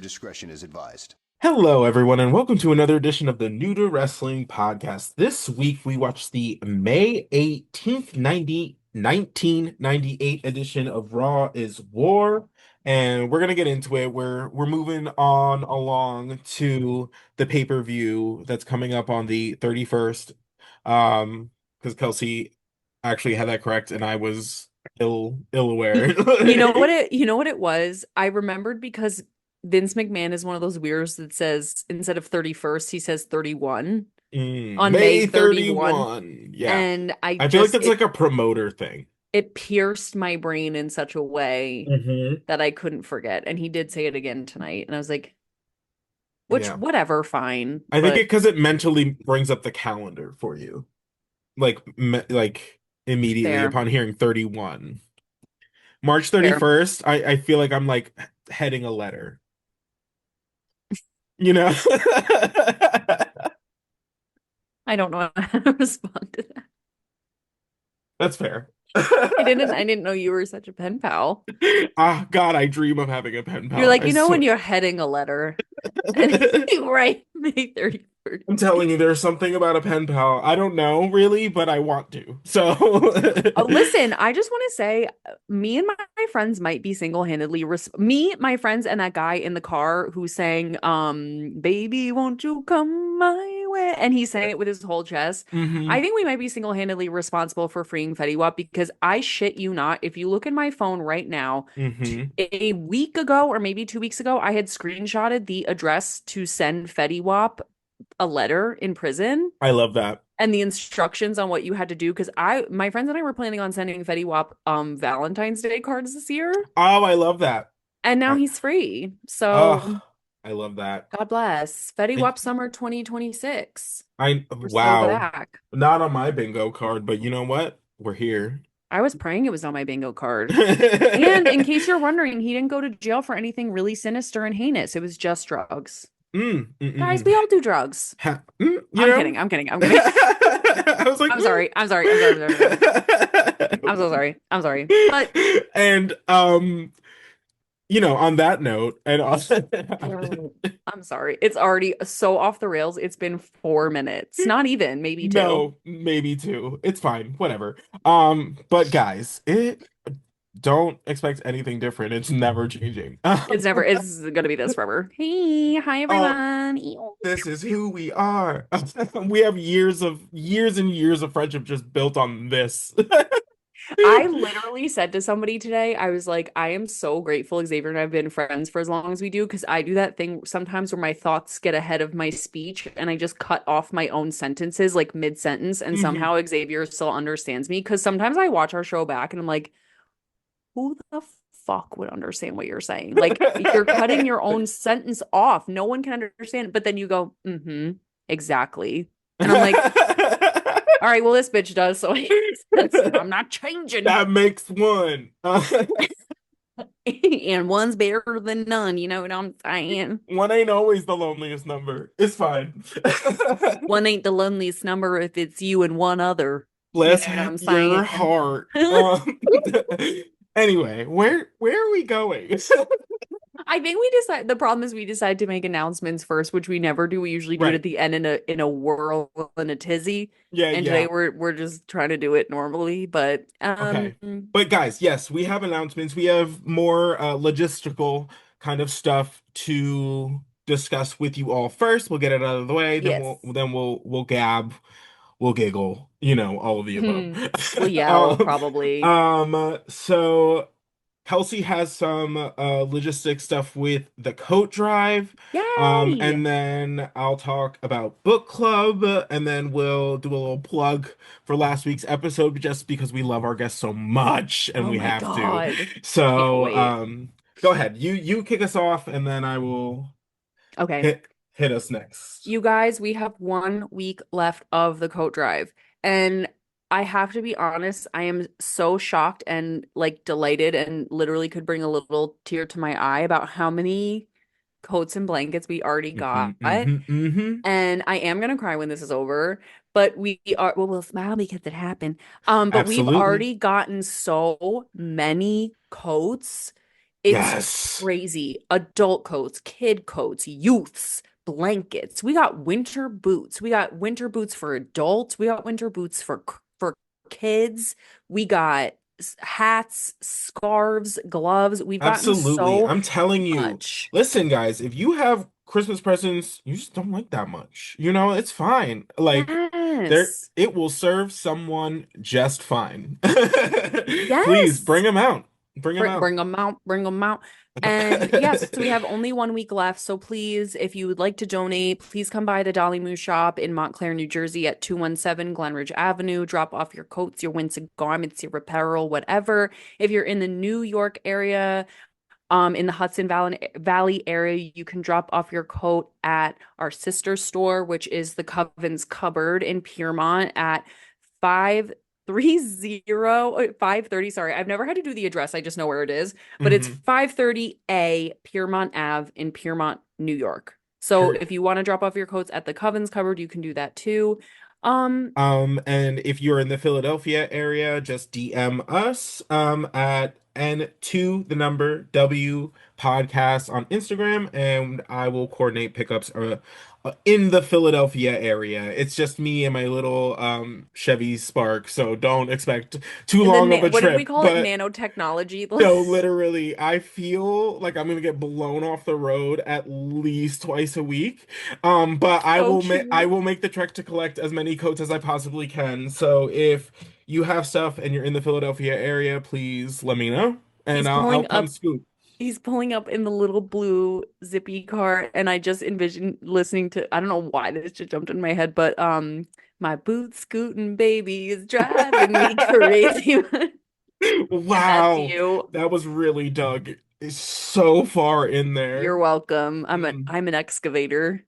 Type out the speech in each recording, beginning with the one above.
discretion is advised. Hello, everyone, and welcome to another edition of the New to Wrestling podcast. This week, we watched the May 18th, 1998 edition of Raw is War, and we're gonna get into it. We're moving on along to the pay-per-view that's coming up on the 31st. Because Kelsey actually had that correct, and I was ill aware. You know what it was? I remembered because Vince McMahon is one of those weirdos that says instead of 31st, he says 31 on May May 31. 31. Yeah. And I feel like that's like a promoter thing. it pierced my brain in such a way Hmm. that I couldn't forget. And he did say it again tonight. And I was like, Yeah. whatever, fine. I think But because it mentally brings up the calendar for you. Like immediately fair, upon hearing 31. March fair. 31st, I feel like I'm like heading a letter, you know? I don't know how to respond to that. That's fair. I didn't know you were such a pen pal. Ah, God, I dream of having a pen You're pal. like, I when swear. you're heading a letter and you write May 31st. I'm telling you, there's something about a pen pal. I don't know really, but I want to. So, Oh, listen, I just want to say, me and my friends might be single-handedly me, my friends, and that guy in the car who sang, "Baby, won't you come my way?" And he sang it with his whole chest. hmm I think we might be single-handedly responsible for freeing Fetty Wap because I shit you not, if you look in my phone right now, hmm a week ago or maybe 2 weeks ago, I had screenshotted the address to send Fetty Wap a letter in prison I love that. and the instructions on what you had to do because my friends and I were planning on sending Fetty Wap Valentine's Day cards this year, Oh, I love that. and now I, he's free. So oh, I love that. God bless. Fetty I, Wap Summer 2026. We're still wow. back. Not on my bingo card, but you know what? We're here. I was praying it was on my bingo card. And in case you're wondering, he didn't go to jail for anything really sinister and heinous. It was just drugs. Guys, Mm. we all do drugs. You I'm know? kidding. I'm kidding. I'm kidding. I was like, I'm sorry. I'm sorry. I'm sorry. I'm sorry. I'm so sorry. I'm sorry. But And on that note, and also I'm sorry. It's already so off the rails. It's been 4 minutes. Not even, maybe two. no, maybe two. It's fine, whatever. But guys, it don't expect anything different. It's never changing. It's gonna be this forever. Hey, hi Uh, everyone. Ew. this is who we are. We have years and years of friendship just built on this. I literally said to somebody today, I was like, I am so grateful Xavier and I have been friends for as long as we do, because I do that thing sometimes where my thoughts get ahead of my speech and I just cut off my own sentences like mid-sentence, and Mhm. somehow Xavier still understands me. Because sometimes I watch our show back and I'm like, who the fuck would understand what you're saying? Like, you're cutting your own sentence off. No one can understand it. But then you go, mm-hmm, exactly. And I'm like, all right, well, this bitch does, so I'm not changing. That makes one. And one's better than none, you know what I'm saying? One ain't always the loneliest number. It's fine. One ain't the loneliest number if it's you and one other. You Bless know what I'm your saying? heart. Anyway, where are we going? I think we decide the problem is we decide to make announcements first, which we never do. We usually do it Right. at the end in a whirl and a tizzy. Yeah, And yeah. today we're just trying to do it normally. But Okay. But guys, yes, we have announcements. We have more logistical kind of stuff to discuss with you all first. We'll get it out of the way, then yes. we'll gab, we'll giggle, all of the above. We'll yell Um, probably. so Kelsey has some logistic stuff with the coat drive. Yay! And then I'll talk about book club, and then we'll do a little plug for last week's episode just because we love our guests so much and Oh we my have to. God. Can't So, wait. go ahead. You kick us off, and then I will Okay. hit us next. You guys, we have 1 week left of the coat drive. And I have to be honest, I am so shocked and like delighted and literally could bring a little tear to my eye about how many coats and blankets we already got. And I am gonna cry when this is over, but we'll smile because it happened. But we've Absolutely. already gotten so many coats. It's Yes. crazy. Adult coats, kid coats, youths, blankets. We got winter boots. We got winter boots for adults. We got winter boots for kids. We got hats, scarves, gloves. We've gotten Absolutely. so I'm telling you, much. listen, guys, if you have Christmas presents you just don't like that much, it's fine. Like, Yes. it will serve someone just fine. Please bring Yes. them out. Bring them out. Bring them out, bring them out. And yes, we have only 1 week left. So please, if you would like to donate, please come by the Dolly Moo shop in Montclair, New Jersey at 217 Glenridge Avenue. Drop off your coats, your winter garments, your apparel, whatever. If you're in the New York area, in the Hudson Valley area, you can drop off your coat at our sister store, which is the Coven's Cupboard in Piermont at 530. Sorry, I've never had to do the address. I just know where it is, but it's Hmm. 530A Piermont Ave in Piermont, New York. So if you want to drop off your coats at the Coven's Cupboard, you can do that too. Um, And if you're in the Philadelphia area, just DM us at N2 the number W podcast on Instagram, and I will coordinate pickups in the Philadelphia area. It's just me and my little Chevy Spark, so don't expect too the long of a what did we trip. call it? But Nanotechnology. no, literally, I feel like I'm gonna get blown off the road at least twice a week. But So I cute. will make the trek to collect as many coats as I possibly can. So if you have stuff and you're in the Philadelphia area, please let me know, and He's I'll pulling come up scoop. He's pulling up in the little blue zippy car, and I just envision listening to, I don't know why this just jumped in my head, but my boot scooting baby is driving me crazy. And that's Wow, you. that was really dug. It's so far in You're there. welcome. Mm. I'm an excavator.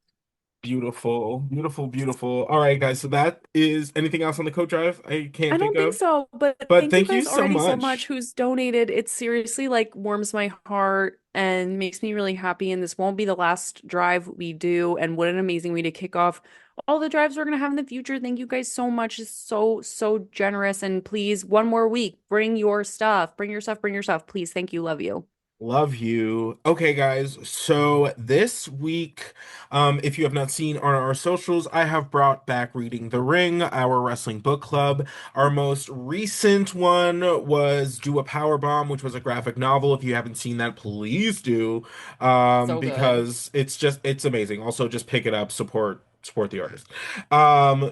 Beautiful, beautiful, beautiful. All right, guys. So that is anything else on the coat drive I I can't think don't think of. so, but But thank you thank you guys so already so much much. who's donated. It seriously like warms my heart and makes me really happy. And this won't be the last drive we do. And what an amazing way to kick off all the drives we're gonna have in the future. Thank you guys so much. It's so, so generous. And please, one more week, bring your stuff. Bring your stuff, bring your stuff. Please. Thank you. Love you. Love you. Okay, guys. So this week, if you have not seen on our socials, I have brought back Reading the Ring, our wrestling book club. Our most recent one was Do a Power Bomb, which was a graphic novel. If you haven't seen that, please do, So good. because it's amazing. Also, just pick it up, support the artist.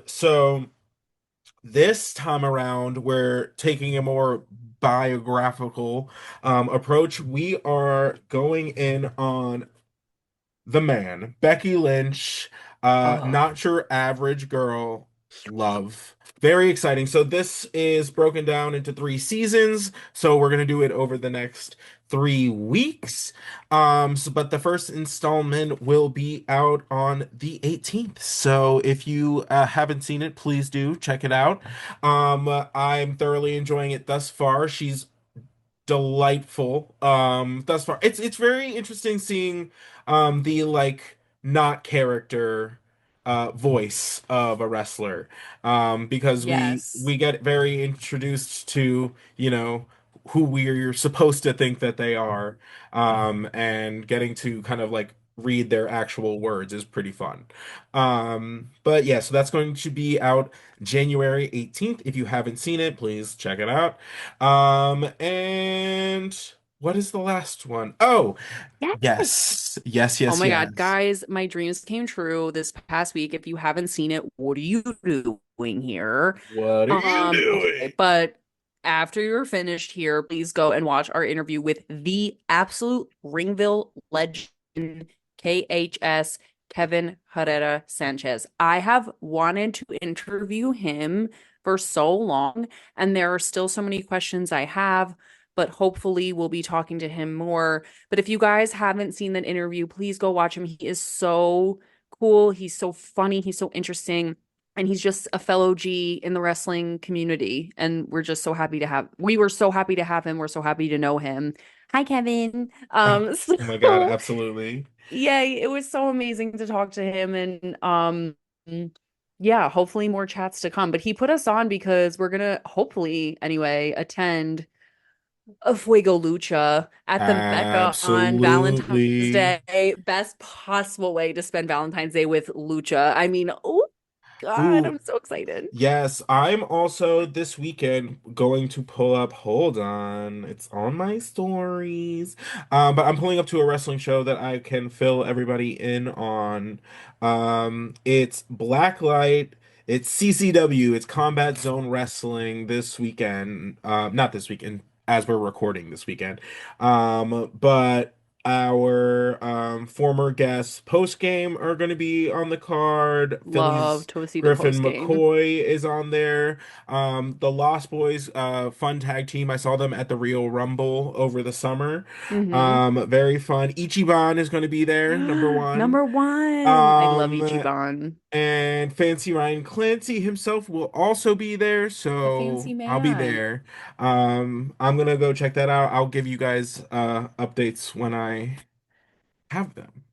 So. This time around, we're taking a more biographical approach. We are going in on the man, Becky Lynch, Oh, not your average girl, love. Very exciting. So this is broken down into 3 seasons. So we're gonna do it over the next 3 weeks. But the first installment will be out on the 18th. So if you haven't seen it, please do check it out. I'm thoroughly enjoying it thus far. She's delightful thus far. It's very interesting seeing the like not character voice of a wrestler, because we yes. get very introduced to who we're supposed to think that they are, and getting to kind of like read their actual words is pretty fun. But yeah, so that's going to be out January 18th. If you haven't seen it, please check it out. And what is the last one? Oh, Yes. yes. Yes, Oh yes, my God, yes. guys, my dreams came true this past week. If you haven't seen it, what are you doing here? What are you Okay, doing? but after you're finished here, please go and watch our interview with the absolute Ringville legend, KHS Kevin Herrera Sanchez. I have wanted to interview him for so long, and there are still so many questions I have, but hopefully we'll be talking to him more. But if you guys haven't seen that interview, please go watch him. He is so cool. He's so funny. He's so interesting. And he's just a fellow G in the wrestling community. And we were so happy to have him. We're so happy to know him. Hi, Kevin. Oh, oh my God, So absolutely. yeah, it was so amazing to talk to him. And yeah, hopefully more chats to come. But he put us on because we're gonna hopefully anyway attend A Fuego Lucha at the Mecca on Valentine's Absolutely. Day. Best possible way to spend Valentine's Day with Lucha. I mean, oh God, Ooh, I'm so excited. yes, I'm also this weekend going to pull up. Hold on, it's on my stories. But I'm pulling up to a wrestling show that I can fill everybody in on. It's Blacklight. It's CCW. It's Combat Zone Wrestling this weekend. Not this weekend, as we're recording this weekend. But our former guests post game are going to be on the card. Love Phillies to see the Griffin post game. McCoy is on there. The Lost Boys, fun tag team. I saw them at the Rio Rumble over the summer. Hmm. Very fun. Ichiban is going to be there, number one. Number one. I love Um, Ichiban, and Fancy Ryan Clancy himself will also be there, the so fancy I'll be man. there. I'm gonna go check that out. I'll give you guys updates when I have them.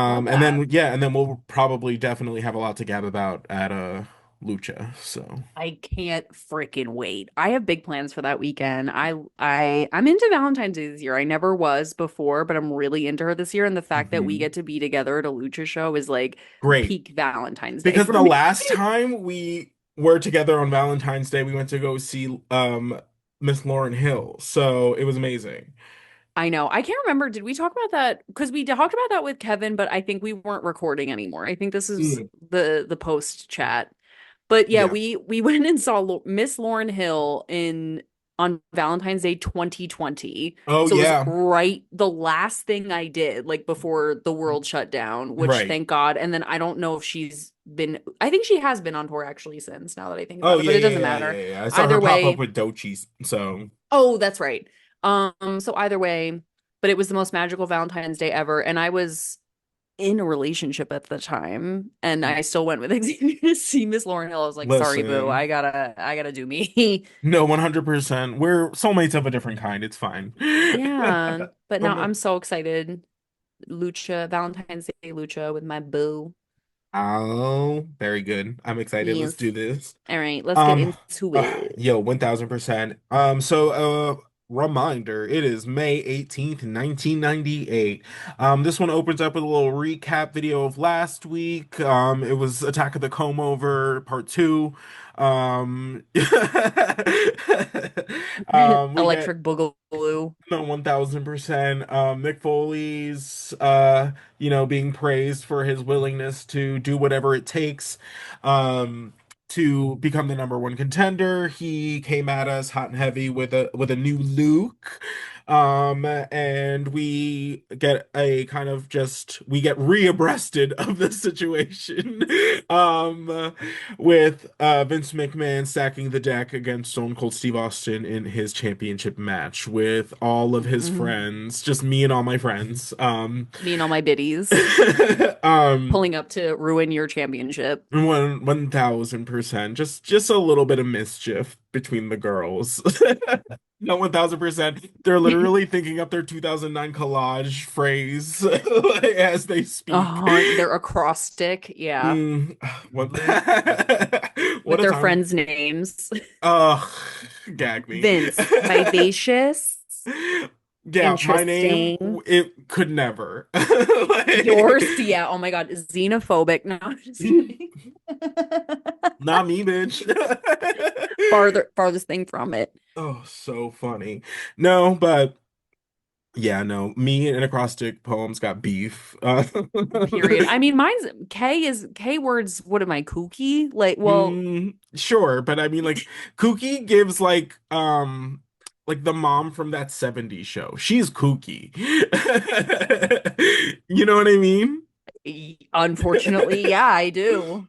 Love And that. then yeah, and then we'll probably definitely have a lot to gab about at Lucha. So I can't freaking wait. I have big plans for that weekend. I'm into Valentine's Day this year. I never was before, but I'm really into her this year. And the fact that we mhm. get to be together at a lucha show is like Great. peak Valentine's Day Because for the me. last time we were together on Valentine's Day, we went to go see Miss Lauren Hill. So it was amazing. I know. I can't remember. Did we talk about that? Because we talked about that with Kevin, but I think we weren't recording anymore. I think this is Mm, the post chat. But yeah, yeah. we went and saw Miss Lauren Hill in on Valentine's Day 2020. Oh So it was yeah. right the last thing I did like before the world shut down, which Right. thank God. And then I don't know if she's been I think she has been on tour actually since now that I think Oh about it, yeah, but it yeah, doesn't yeah, matter. yeah, yeah. I saw her Either pop up way, with Dochi. So oh, that's right. So either way, but it was the most magical Valentine's Day ever, and I was in a relationship at the time, and I still went with Xavier to see Miss Lauren Hill. I was like, sorry, boo, listen, I gotta do me. no, 100%. We're soulmates of a different kind. It's fine. Yeah, but But now no. I'm so excited. Lucha, Valentine's Day Lucha with my boo. Oh, very good. I'm excited. Let's do Yes. this. All right, let's get Um, into it. yo, 1000%. Reminder, it is May 18th, 1998. This one opens up with a little recap video of last week. It was Attack of the Comb Over Part 2. Um, we get Electric Boogaloo. no, 1000%. Mick Foley's, being praised for his willingness to do whatever it takes, to become the number one contender. He came at us hot and heavy with a new look. And we get reabreasted of the situation. Um, with Vince McMahon stacking the deck against Stone Cold Steve Austin in his championship match with all of his Mhm. friends, just me and all my friends. Me and all my biddies Um, pulling up to ruin your championship. 1000%, just a little bit of mischief between the girls. No, 1000%. They're literally thinking up their 2009 collage phrase as they speak. Their acrostic, yeah, Mm, what, what with a their time. friends' names. Ugh, gag me. Vince, vivacious, Yeah, my name, interesting. it could never. Yours, yeah. Oh my God, xenophobic. No, I'm just kidding. Not me, bitch. Farthest thing from it. Oh, so funny. No, but yeah, no, me and acrostic poems got beef. Period. I mean, mine's K words. What am I, kooky? Like, well, Sure, but I mean, like, Kooky gives like the mom from that '70s show. She's kooky. You know what I mean? unfortunately, yeah, I do.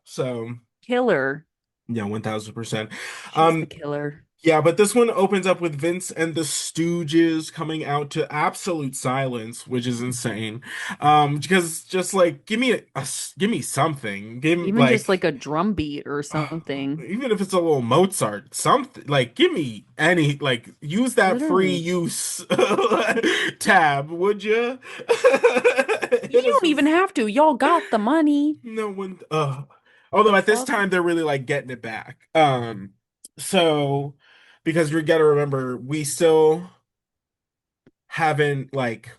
So Killer. yeah, 1000%. She's the Um, killer. yeah, but this one opens up with Vince and the Stooges coming out to absolute silence, which is insane. Because just like give me something, give me Even just like a drum beat or something. even if it's a little Mozart, something like give me any like use that free Literally. use tab, would you? You It is don't even just have to. Y'all got the money. no one. The Although at this fuck? time they're really like getting it back. So. because you got to remember we still haven't like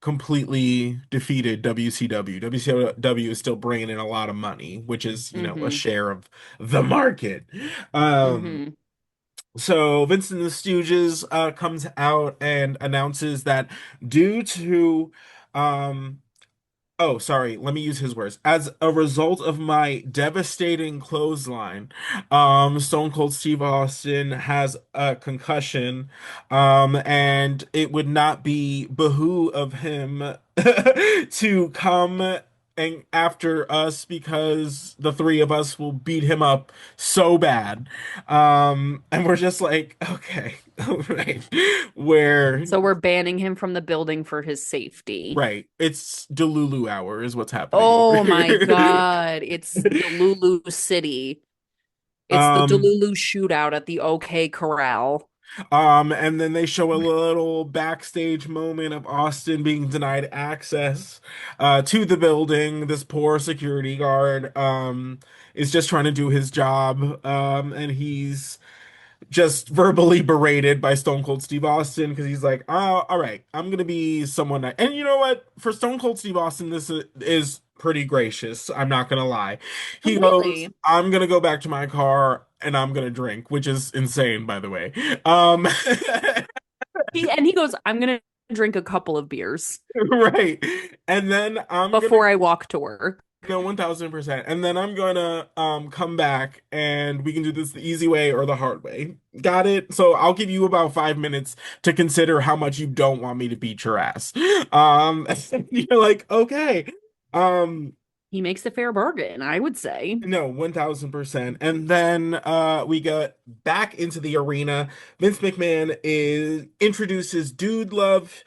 completely defeated WCW. WCW is still bringing in a lot of money, which is, a Mm-hmm. share of the market. Um, Mm-hmm. so Vincent and the Stooges comes out and announces that due to um, oh, sorry. Let me use his words. As a result of my devastating clothesline, Stone Cold Steve Austin has a concussion, and it would not be behoove of him to come and after us because the three of us will beat him up so bad. And we're just like, okay, all right, where So we're banning him from the building for his safety. right. It's Delulu hour is what's happening over Oh my here. God. It's Delulu City. It's the Um, Delulu shootout at the OK Corral. and then they show a little backstage moment of Austin being denied access to the building. This poor security guard is just trying to do his job. And he's just verbally berated by Stone Cold Steve Austin because he's like, "Oh, all right, I'm gonna be someone." And you know what? For Stone Cold Steve Austin, this is pretty gracious. I'm not gonna lie. He goes, Really? "I'm gonna go back to my car and I'm gonna drink," which is insane, by the way. Um, He goes, I'm gonna drink a couple of beers right. And then I'm gonna before I walk to work. no, 1000%. And then I'm gonna come back and we can do this the easy way or the hard way. Got it? So I'll give you about 5 minutes to consider how much you don't want me to beat your ass. And you're like, okay. Um, He makes a fair bargain, I would say. no, 1000%. And then we get back into the arena. Vince McMahon is introduces Dude Love.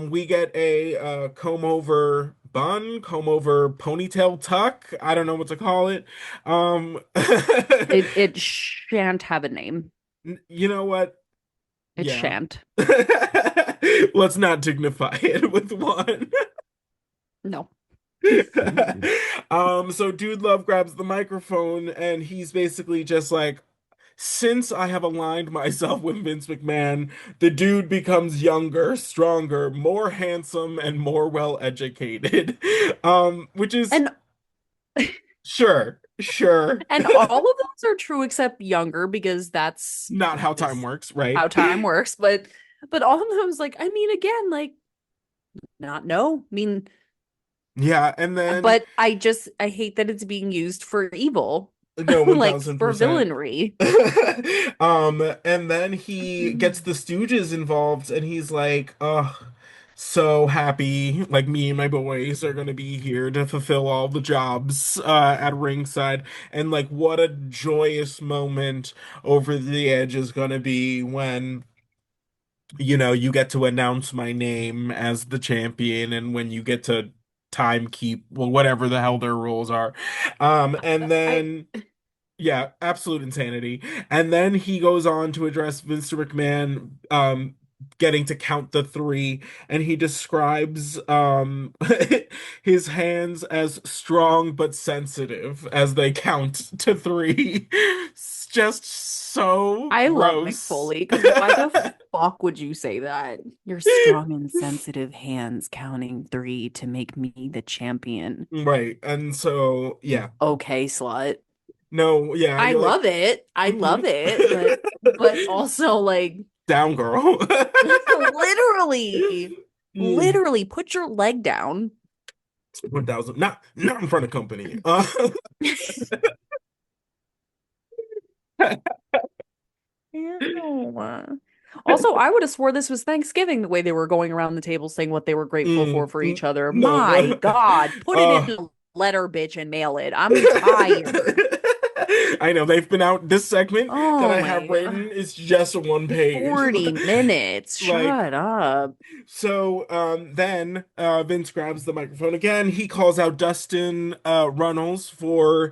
We get a comb over bun, comb over ponytail tuck. I don't know what to call it. Um It shan't have a name. you know what? It Yeah. shan't. Let's not dignify it with one. No. So Dude Love grabs the microphone and he's basically just like, since I have aligned myself with Vince McMahon, the dude becomes younger, stronger, more handsome, and more well educated. Which is And sure, sure. and all of those are true except younger because that's Not how time just works, right? how time works. But all of those, like, I mean, again, like, not no. I mean, Yeah, and then but I hate that it's being used for evil. no, Like for 1000%. villainry. And then he gets the Stooges involved, and he's like, "Oh, so happy! Like me and my boys are gonna be here to fulfill all the jobs at ringside." And like, what a joyous moment over the edge is gonna be when you get to announce my name as the champion, and when you get to time keep, well, whatever the hell their rules are. And I then. Yeah, absolute insanity. And then he goes on to address Mr. McMahon getting to count the three, and he describes his hands as strong but sensitive as they count to three. It's just so I love Mick gross. Foley because why the fuck would you say that? Your strong and sensitive hands counting three to make me the champion. Right. And so, yeah. Okay, slut. No, yeah, I you're like, love it. I love mhm, it, but also like down girl. literally, Mm. literally put your leg down. 1000, not in front of company. Ew. Also, I would have swore this was Thanksgiving the way they were going around the table saying what they were grateful for each other. No, My God, put it uh in a letter, bitch, and mail it. I'm tired. I know they've been out. This segment that Oh I my have God. written is just one page. 40 minutes. Like, Shut up. so then Vince grabs the microphone again. He calls out Dustin Runnels for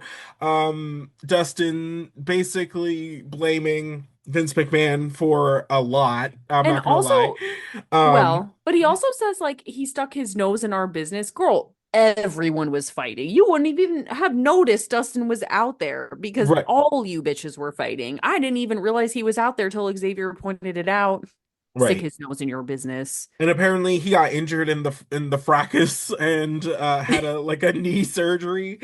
Dustin basically blaming Vince McMahon for a lot. I'm And not gonna lie. also, Um well, but he also says like he stuck his nose in our business. Girl, everyone was fighting. You wouldn't even have noticed Dustin was out there because Right, all you bitches were fighting. I didn't even realize he was out there till Xavier pointed it out. Stick right. his nose in your business. And apparently he got injured in the fracas and had a knee surgery.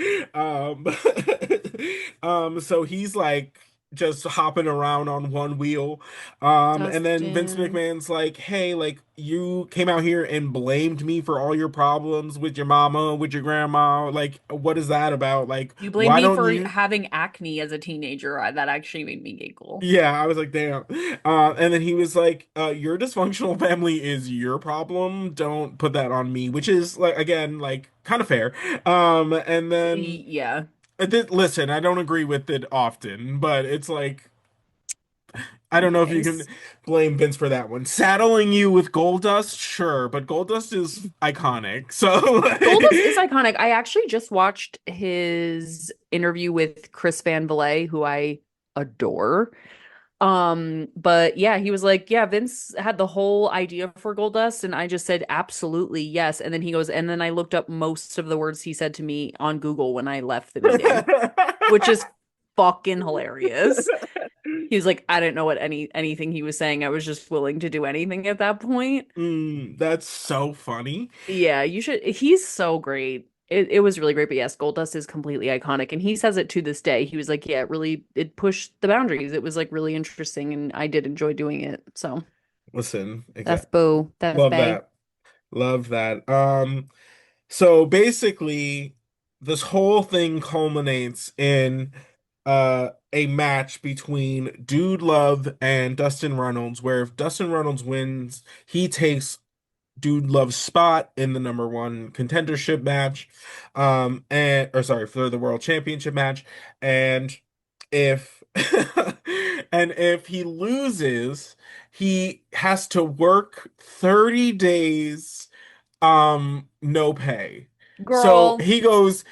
Um, so he's like just hopping around on one wheel. And then Vince Dustin, McMahon's like, "Hey, like you came out here and blamed me for all your problems with your mama, with your grandma. Like, what is that about? Like, you blame why me don't for you?" having acne as a teenager. That actually made me giggle. Yeah, I was like, damn. And then he was like, your dysfunctional family is your problem. Don't put that on me, which is like, again, like kind of fair. And then Yeah. listen, I don't agree with it often, but it's like, I don't know if you can Anyways, blame Vince for that one. Saddling you with Goldust, sure, but Goldust is iconic. So, Goldust is iconic. I actually just watched his interview with Chris Van Vliet, who I adore. But yeah, he was like, yeah, Vince had the whole idea for Goldust, and I just said absolutely yes. And then he goes, and then I looked up most of the words he said to me on Google when I left the meeting, which is fucking hilarious. He was like, I didn't know what anything he was saying. I was just willing to do anything at that point. That's so funny. Yeah, you should. He's so great. It was really great, but yes, Goldust is completely iconic, and he says it to this day. He was like, "Yeah, it pushed the boundaries. It was like really interesting, and I did enjoy doing it." So Listen, that's exactly. boo. That's Love bae. that. Love that. So basically, this whole thing culminates in a match between Dude Love and Dustin Runnels, where if Dustin Runnels wins, he takes Dude Love's spot in the number one contendership match, and or sorry, for the world championship match. And if and if he loses, he has to work 30 days no pay. So Girl, he goes,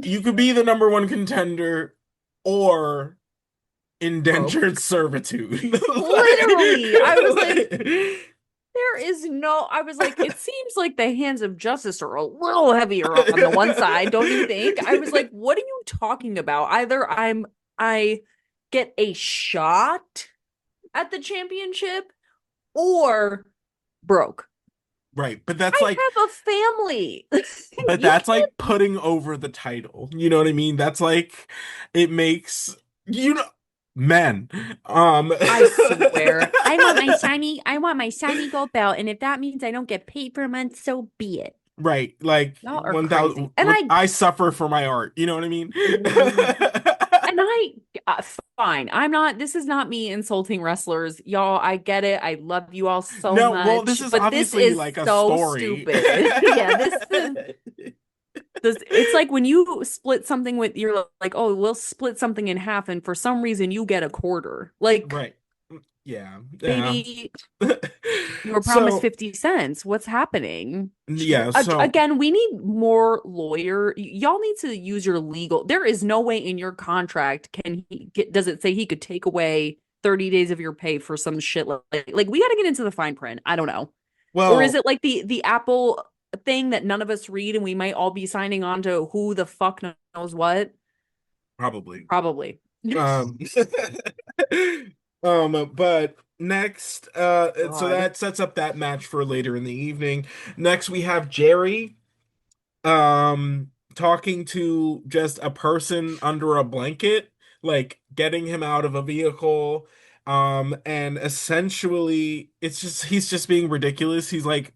you could be the number one contender or broke. indentured servitude. Literally, I was like, there is no, I was like, it seems like the hands of justice are a little heavier on the one side, don't you think? I was like, what are you talking about? Either I get a shot at the championship or broke. Right, but that's I like have a family. but You that's can't, like putting over the title. You know what I mean? That's like it makes you know men. Um I swear. I want my shiny gold belt, and if that means I don't get paid for a month, so be it. right, like Y'all are 1000 crazy. And I suffer for my art. You know what I mean? literally, and uh, fine. I'm not, this is not me insulting wrestlers. Y'all, I get it. I love you all so No, well, this much, is but this obviously is like a so story. stupid. Yeah, this is this, it's like when you split something with, you're like, oh, we'll split something in half, and for some reason you get a quarter. Like, Right. Yeah. Yeah. baby, you were promised So, 50 cents. What's happening? yeah, so Again, we need more y'all need to use your legal. There is no way in your contract can he get, does it say he could take away 30 days of your pay for some shit like we got to get into the fine print. I don't know. Or is well, it like the Apple thing that none of us read and we might all be signing on to who the fuck knows what? probably. Probably. Um, but next, so God. that sets up that match for later in the evening. Next, we have Jerry, talking to just a person under a blanket, like getting him out of a vehicle. And essentially, it's just he's just being ridiculous. He's like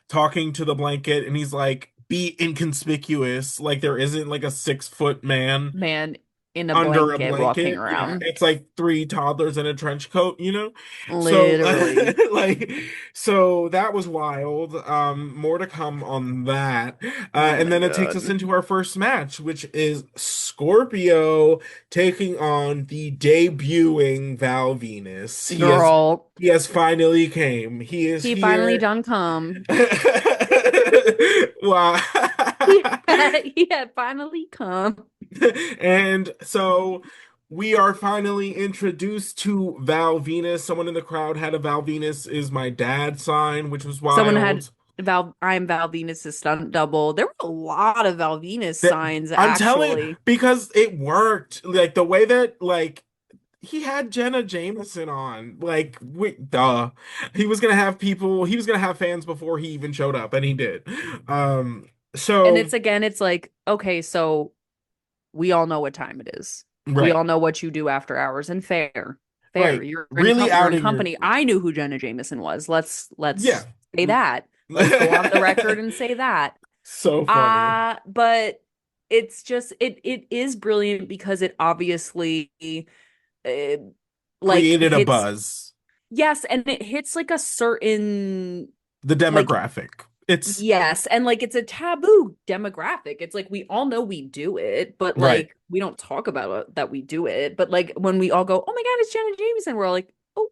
talking to the blanket, and he's like, "Be inconspicuous," like there isn't like a 6 foot man Man in a under a blanket walking blanket. Yeah, around. it's like three toddlers in a trench coat, you know? So Literally. like so that was wild. More to come on that. Oh And my then it takes us God. into our first match, which is Scorpio taking on the debuting Val Venus. Girl, He has finally came. He is he finally here. done come. Wow. He had finally come. And so we are finally introduced to Val Venus. Someone in the crowd had a Val Venus is my dad sign, which was Someone had wild. I'm Val Venus' stunt double. There were a lot of Val Venus That signs I'm telling actually. because it worked. Like the way that like he had Jenna Jameson on. Like, duh. He was gonna have fans before he even showed up, and he did. And So it's like, okay, so we all know what time it is. We right, all know what you do after hours and fair. Fair. right. You're in Really you're in outing your company. I knew who Jenna Jameson was. yeah. Let's say that. Let's go on the record and say that. So funny. But it's just it is brilliant because it obviously uh, like Created a hits buzz. yes, and it hits like a certain The like demographic. It's yes, and like it's a taboo demographic. It's like we all know we do it, but right. like we don't talk about it, that we do it. But like when we all go, "Oh my God, it's Janet Jameson," we're all like, "Oh,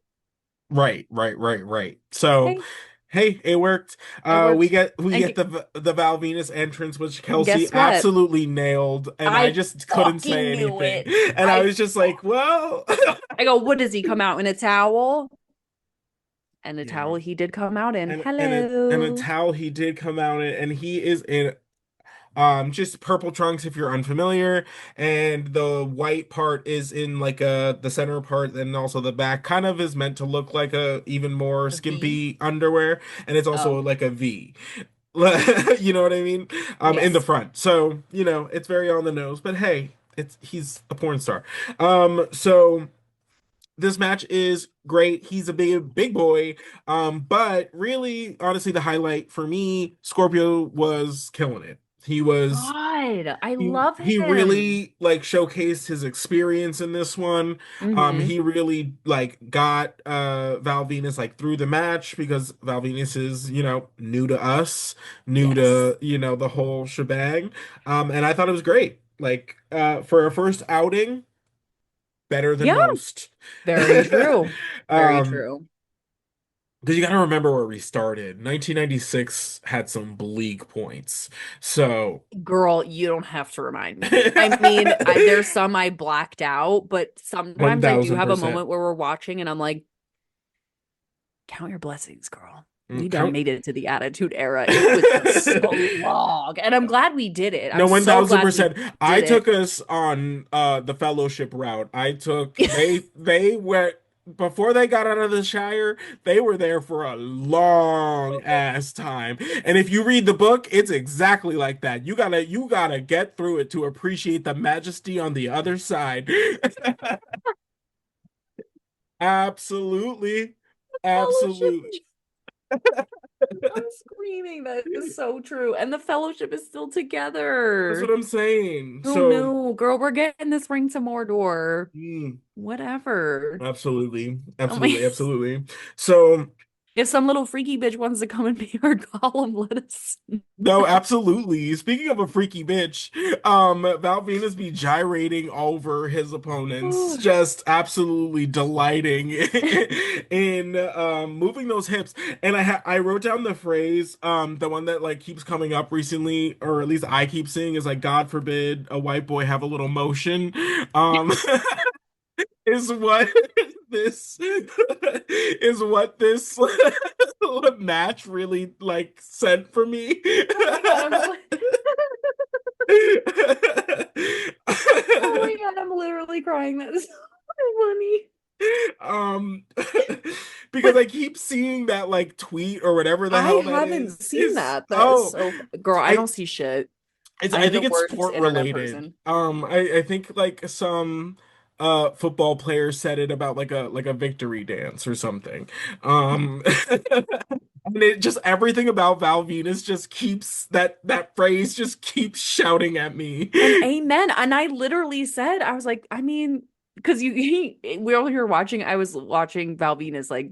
Right. So, hey, hey, it worked. it We worked." get And the Val Venus entrance, which Kelsey guess what? absolutely nailed, and I I just couldn't say fucking knew anything. it. And I I was just like, well, I go, "What does he come out in a towel?" And the yeah. towel he did come out in. And a Hello. towel he did come out in, and he is in just purple trunks if you're unfamiliar, and the white part is in like the center part, and also the back kind of is meant to look like a even more A V. skimpy underwear, and it's also Oh, like a V. You know what I mean? In the yes. front. So, it's very on the nose, but hey, he's a porn star. So this match is great. He's a big boy. But really, honestly, the highlight for me, Scorpio was killing it. He was God, I he love he him. really like showcased his experience in this one. Mm-hmm. He really like got Val Venus like through the match because Val Venus is, new to us, new Yes. to, the whole shebang. And I thought it was great. Like for a first outing, better than Yeah, most. very true. Very Um, true. because you got to remember where we started. 1996 had some bleak points. So Girl, you don't have to remind me. I mean, there's some I blacked out, but sometimes I do have a 1000%. moment where we're watching and I'm like, count your blessings, girl. We done Count made it to the Attitude Era. It was a slog. And I'm glad we did it. No, I'm so glad we 1000%. I did took it. us on the fellowship route. They went before they got out of the Shire, they were there for a long ass time. And if you read the book, it's exactly like that. You gotta get through it to appreciate the majesty on the other side. Absolutely. Fellowship. Absolutely. I'm screaming. That is so true. And the fellowship is still That's what together. I'm saying. Who So, knew? Girl, we're getting this ring to Mordor. mm, Whatever. absolutely. Oh my. Absolutely. So, If some little freaky bitch wants to come and be our golem, let us no, know. absolutely. Speaking of a freaky bitch, Val Venis be gyrating over his opponents, Ooh. just absolutely delighting in moving those hips. And I wrote down the phrase, the one that like keeps coming up recently, or at least I keep seeing is like, God forbid a white boy have a little motion. Um, is what this is what this match really like sent for me. Oh my God, oh my God, I'm literally crying. That is so funny. um because But I keep seeing that like tweet or whatever the I hell that haven't seen is that. That is so, girl, I I don't see shit. I I'm think the it's worst sport internet related. person. I think like some football player said it about like a victory dance or something. And it just everything about Val Venus just keeps that phrase just keeps shouting at me. And amen. And I literally said, I was like, I mean, because we're all here watching. I was watching Val Venis like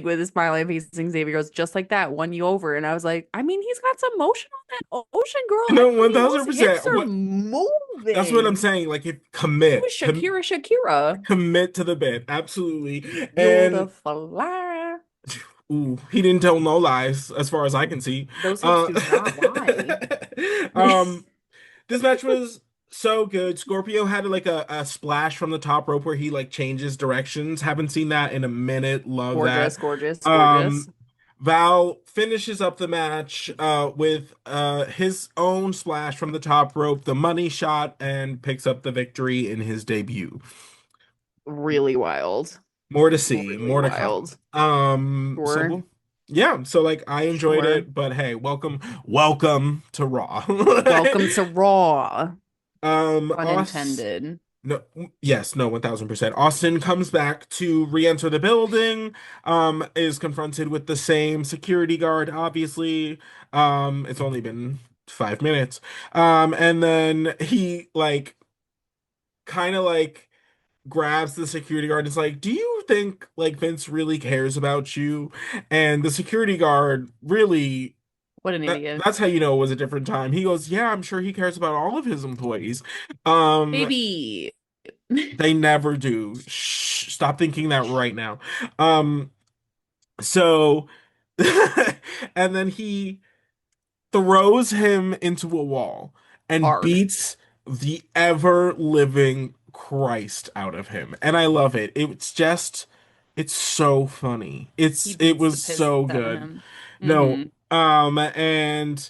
with his smiling face and Xavier goes, just like that, won you over. And I was like, I mean, he's got some motion on that ocean, girl. I No, mean, those hips 1000%. are That's what I'm moving. saying. Like if It was Shakira. commit to the bit. Absolutely. And Beautiful. ooh, he didn't tell no lies as far as I can see. Those hips Uh do not lie. um this match was so good. Scorpio had like a splash from the top rope where he like changes directions. Haven't seen that in a minute. Love that. Gorgeous, gorgeous, gorgeous. Um Val finishes up the match with his own splash from the top rope, the money shot, and picks up the victory in his debut. Really wild. More to see, Really more to come. wild. So Sure. yeah, so like I enjoyed Sure. it, but hey, welcome to Raw. Welcome to Raw. Pun Us intended. no, yes, no, 1000%. Austin comes back to re-enter the building, is confronted with the same security guard, obviously. It's only been 5 minutes. And then he like kind of like grabs the security guard and is like, "Do you think like Vince really cares about you?" And the security guard really What an idiot. that's how you know it was a different time. He goes, "Yeah, I'm sure he cares about all of his employees." Um, Baby. they never do. Shh, stop thinking that right now. Um, so and then he throws him into a wall and Hard. beats the ever living Christ out of him. And I love it. It's so funny. He It beats the was piss so out of good. him. No, Hmm. and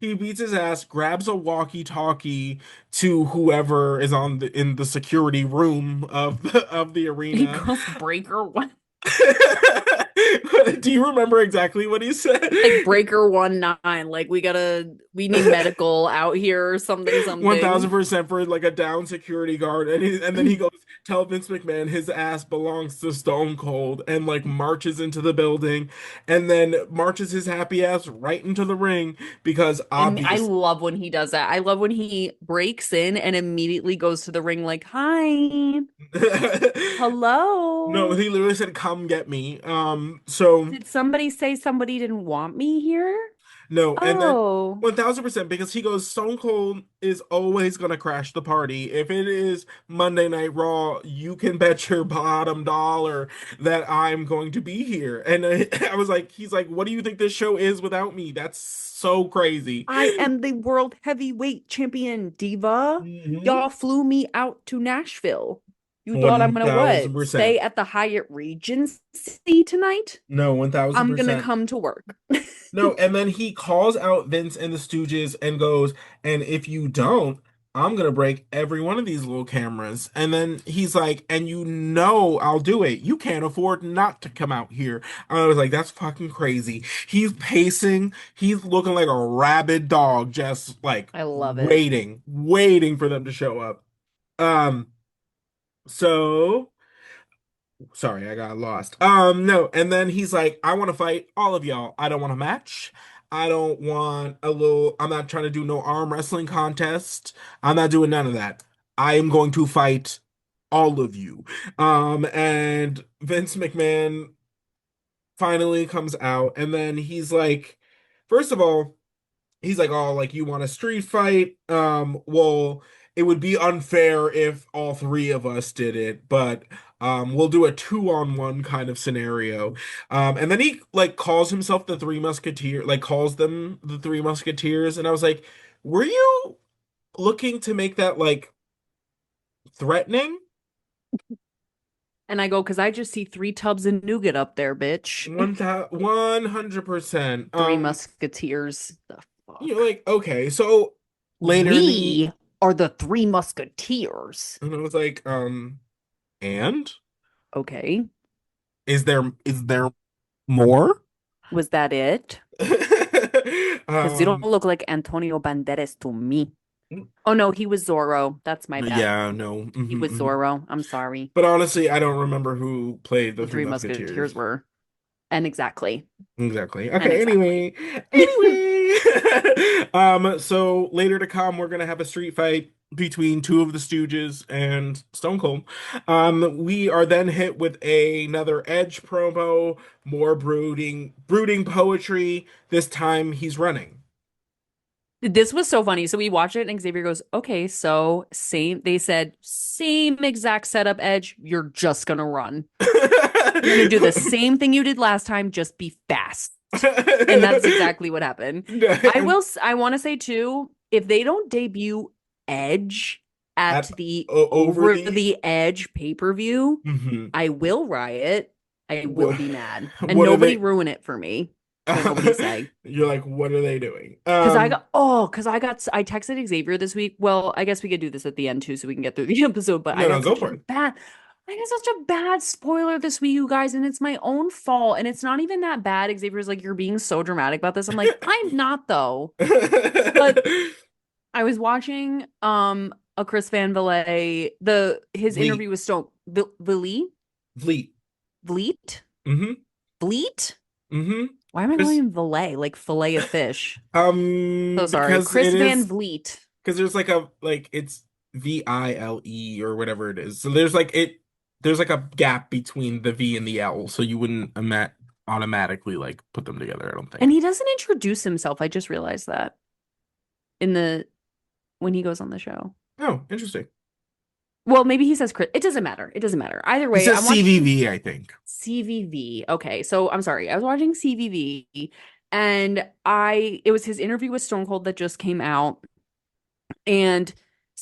he beats his ass, grabs a walkie-talkie to whoever is on the in the security room of the He arena. goes breaker one. Do you remember exactly what he said? Like breaker 19. Like we need medical out here or something, something. 1000% for like a down security guard, and then he goes, "Tell Vince McMahon his ass belongs to Stone Cold," and like marches into the building, and then marches his happy ass right into the ring because And I obvious. love when he does that. I love when he breaks in and immediately goes to the ring like, "Hi, No, hello. he literally said, "Come get me." So Did somebody say somebody didn't want me here?" no, and then Oh, 1000% because he goes, Stone Cold is always gonna crash the party. If it is Monday Night Raw, you can bet your bottom dollar that I'm going to be here. And I was like, he's like, "What do you think this show is without me?" That's so crazy. I am the world heavyweight champion, diva. Hmm. Y'all flew me out to Nashville. You thought I'm One gonna thousand what? Stay percent. at the Hyatt Regency tonight? No, one thousand I'm gonna percent. come to work. No, and then he calls out Vince and the Stooges and goes, "And if you don't, I'm gonna break every one of these little cameras." And then he's like, "And you know I'll do it. You can't afford not to come out here." And I was like, "That's fucking crazy." He's pacing, he's looking like a rabid dog, just like I love it. waiting for them to show up. Um, so Sorry, I got lost. No, and then he's like, "I want to fight all of y'all. I don't want a match. I don't want I'm not trying to do no arm wrestling contest. I'm not doing none of that. I am going to fight all of you." And Vince McMahon finally comes out, and then he's like, first of all, he's like, "Oh, like you want a street fight? Well, it would be unfair if all three of us did it, but we'll do a 2-on-1 kind of scenario." And then he like calls himself the Three Musketeer, like calls them the Three Musketeers, and I was like, "Were you looking to make that like threatening?" And I go, because I just see three tubs of nougat up there, bitch. 100%. Three Musketeers. The You're fuck? like, okay, so later in the, We are the Three Musketeers. and I was like, and Okay. is there more? Was that it? Because you don't Um, look like Antonio Banderas to me. Oh no, he was Zorro. That's my bad. yeah, no. He Mhm, was mhm. Zorro. I'm sorry. But honestly, I don't remember who played the The Three Three Musketeers Musketeers. were. And exactly. Exactly. And Okay, exactly. anyway. So later to come, we're gonna have a street fight between two of the Stooges and Stone Cold. We are then hit with another Edge promo, more brooding poetry. This time he's running. This was so funny. So we watched it and Xavier goes, okay, so same, they said, same exact setup, Edge. You're just gonna run. You're gonna do the same thing you did last time, just be fast. And that's exactly what happened. I want to say too, if they don't debut Edge at At the over Over the the Edge pay-per-view, Mhm. I will riot I will What, be mad. And what are nobody they? ruin it for me. Nobody say. You're like, what are they doing? I texted Xavier this week. Well, I guess we could do this at the end too, so we can get through the episode. But No, no, go for it. I got such a bad spoiler this week, you guys, and it's my own fault. And it's not even that bad. Xavier's like, you're being so dramatic about this. I'm like, I'm not though. But I was watching a Chris Van Vliet, his Vliet, interview with Stone Vliet Vliet. Vliet Mm-hmm. Vliet. Mm-hmm. Why am I calling Chris, him Valet? Like fillet of fish. So sorry. because Chris it Van is Vliet. because there's like it's Vile or whatever it is. So there's like a gap between the V and the L, so you wouldn't automatically like put them together, I don't And think. he doesn't introduce himself. I just realized that in the when he goes on the show. Oh, interesting. Well, maybe he says Chris. It doesn't matter. It doesn't matter. Either He way, says I'm watching CVV, I think. CVV. Okay, so I'm sorry. I was watching CVV and it was his interview with Stone Cold that just came out. And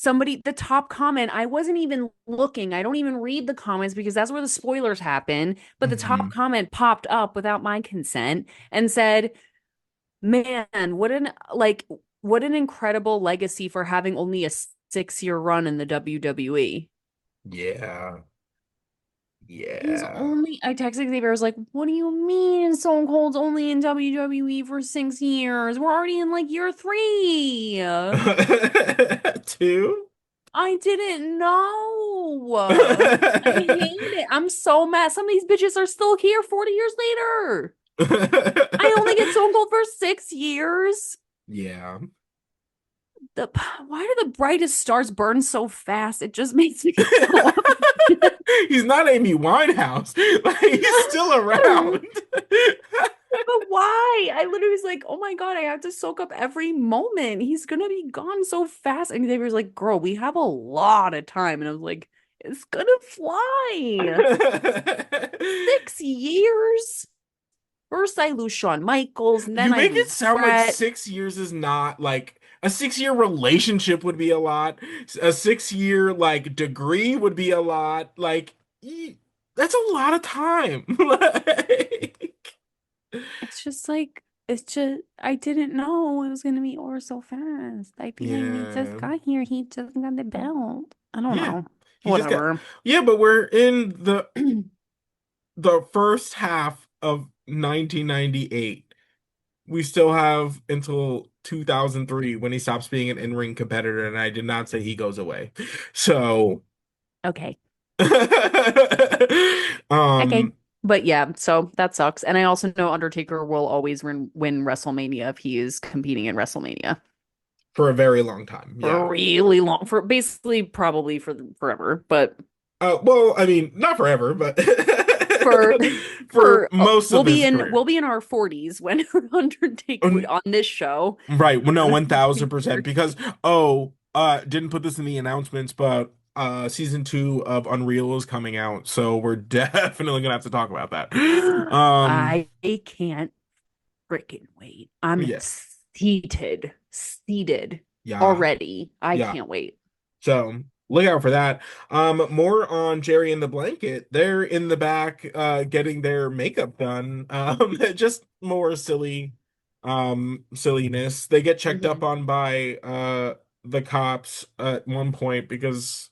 the top comment, I wasn't even looking. I don't even read the comments because that's where the spoilers happen. But the top Hmm. comment popped up without my consent and said, "Man, what an incredible legacy for having only a 6-year run in the WWE." Yeah. Yeah. I texted Xavier, I was like, what do you mean Stone Cold's only in WWE for 6 years? We're already in like year three. Two? I didn't know. I hate it. I'm so mad. Some of these bitches are still here 40 years later. I only get Stone Cold for 6 years. Yeah. The Why do the brightest stars burn so fast? It just makes me so upset. He's not Amy Winehouse. Like, he's still around. But why? I literally was like, oh my God, I have to soak up every moment. He's gonna be gone so fast. And Xavier's like, girl, we have a lot of time. And I was like, it's gonna fly. 6 years. First I lose Shawn Michaels, and then You I make it lose sound like Brett. 6 years is not like a 6 year relationship would be a lot. A 6 year like degree would be a lot. Like that's a lot of time. Like, It's just I didn't know it was gonna be over so fast. I feel like we just yeah. got here. He just got the belt. I don't Yeah. know. He just got Whatever. yeah, but we're in the first half of 1998. We still have until 2003 when he stops being an in-ring competitor, and I did not say he goes away. So, Okay. Okay. um, But yeah, so that sucks. And I also know Undertaker will always win WrestleMania if he is competing in WrestleMania for a very long time. for Yeah. really long, for basically probably for forever, but Well, I mean, not forever, but for for most of his we'll career. be in our 40s when Undertaker on this show. Right. Well, no, When 1000% Undertaker. because didn't put this in the announcements, but season 2 of Unreal is coming out, so we're definitely gonna have to talk about that. Um, I can't freaking wait. I'm yeah, seated yeah, already. I yeah. can't wait. So look out for that. More on Jerry and the Blanket. They're in the back, getting their makeup done. Just more silliness. They get checked up Mhm. on by the cops at one point because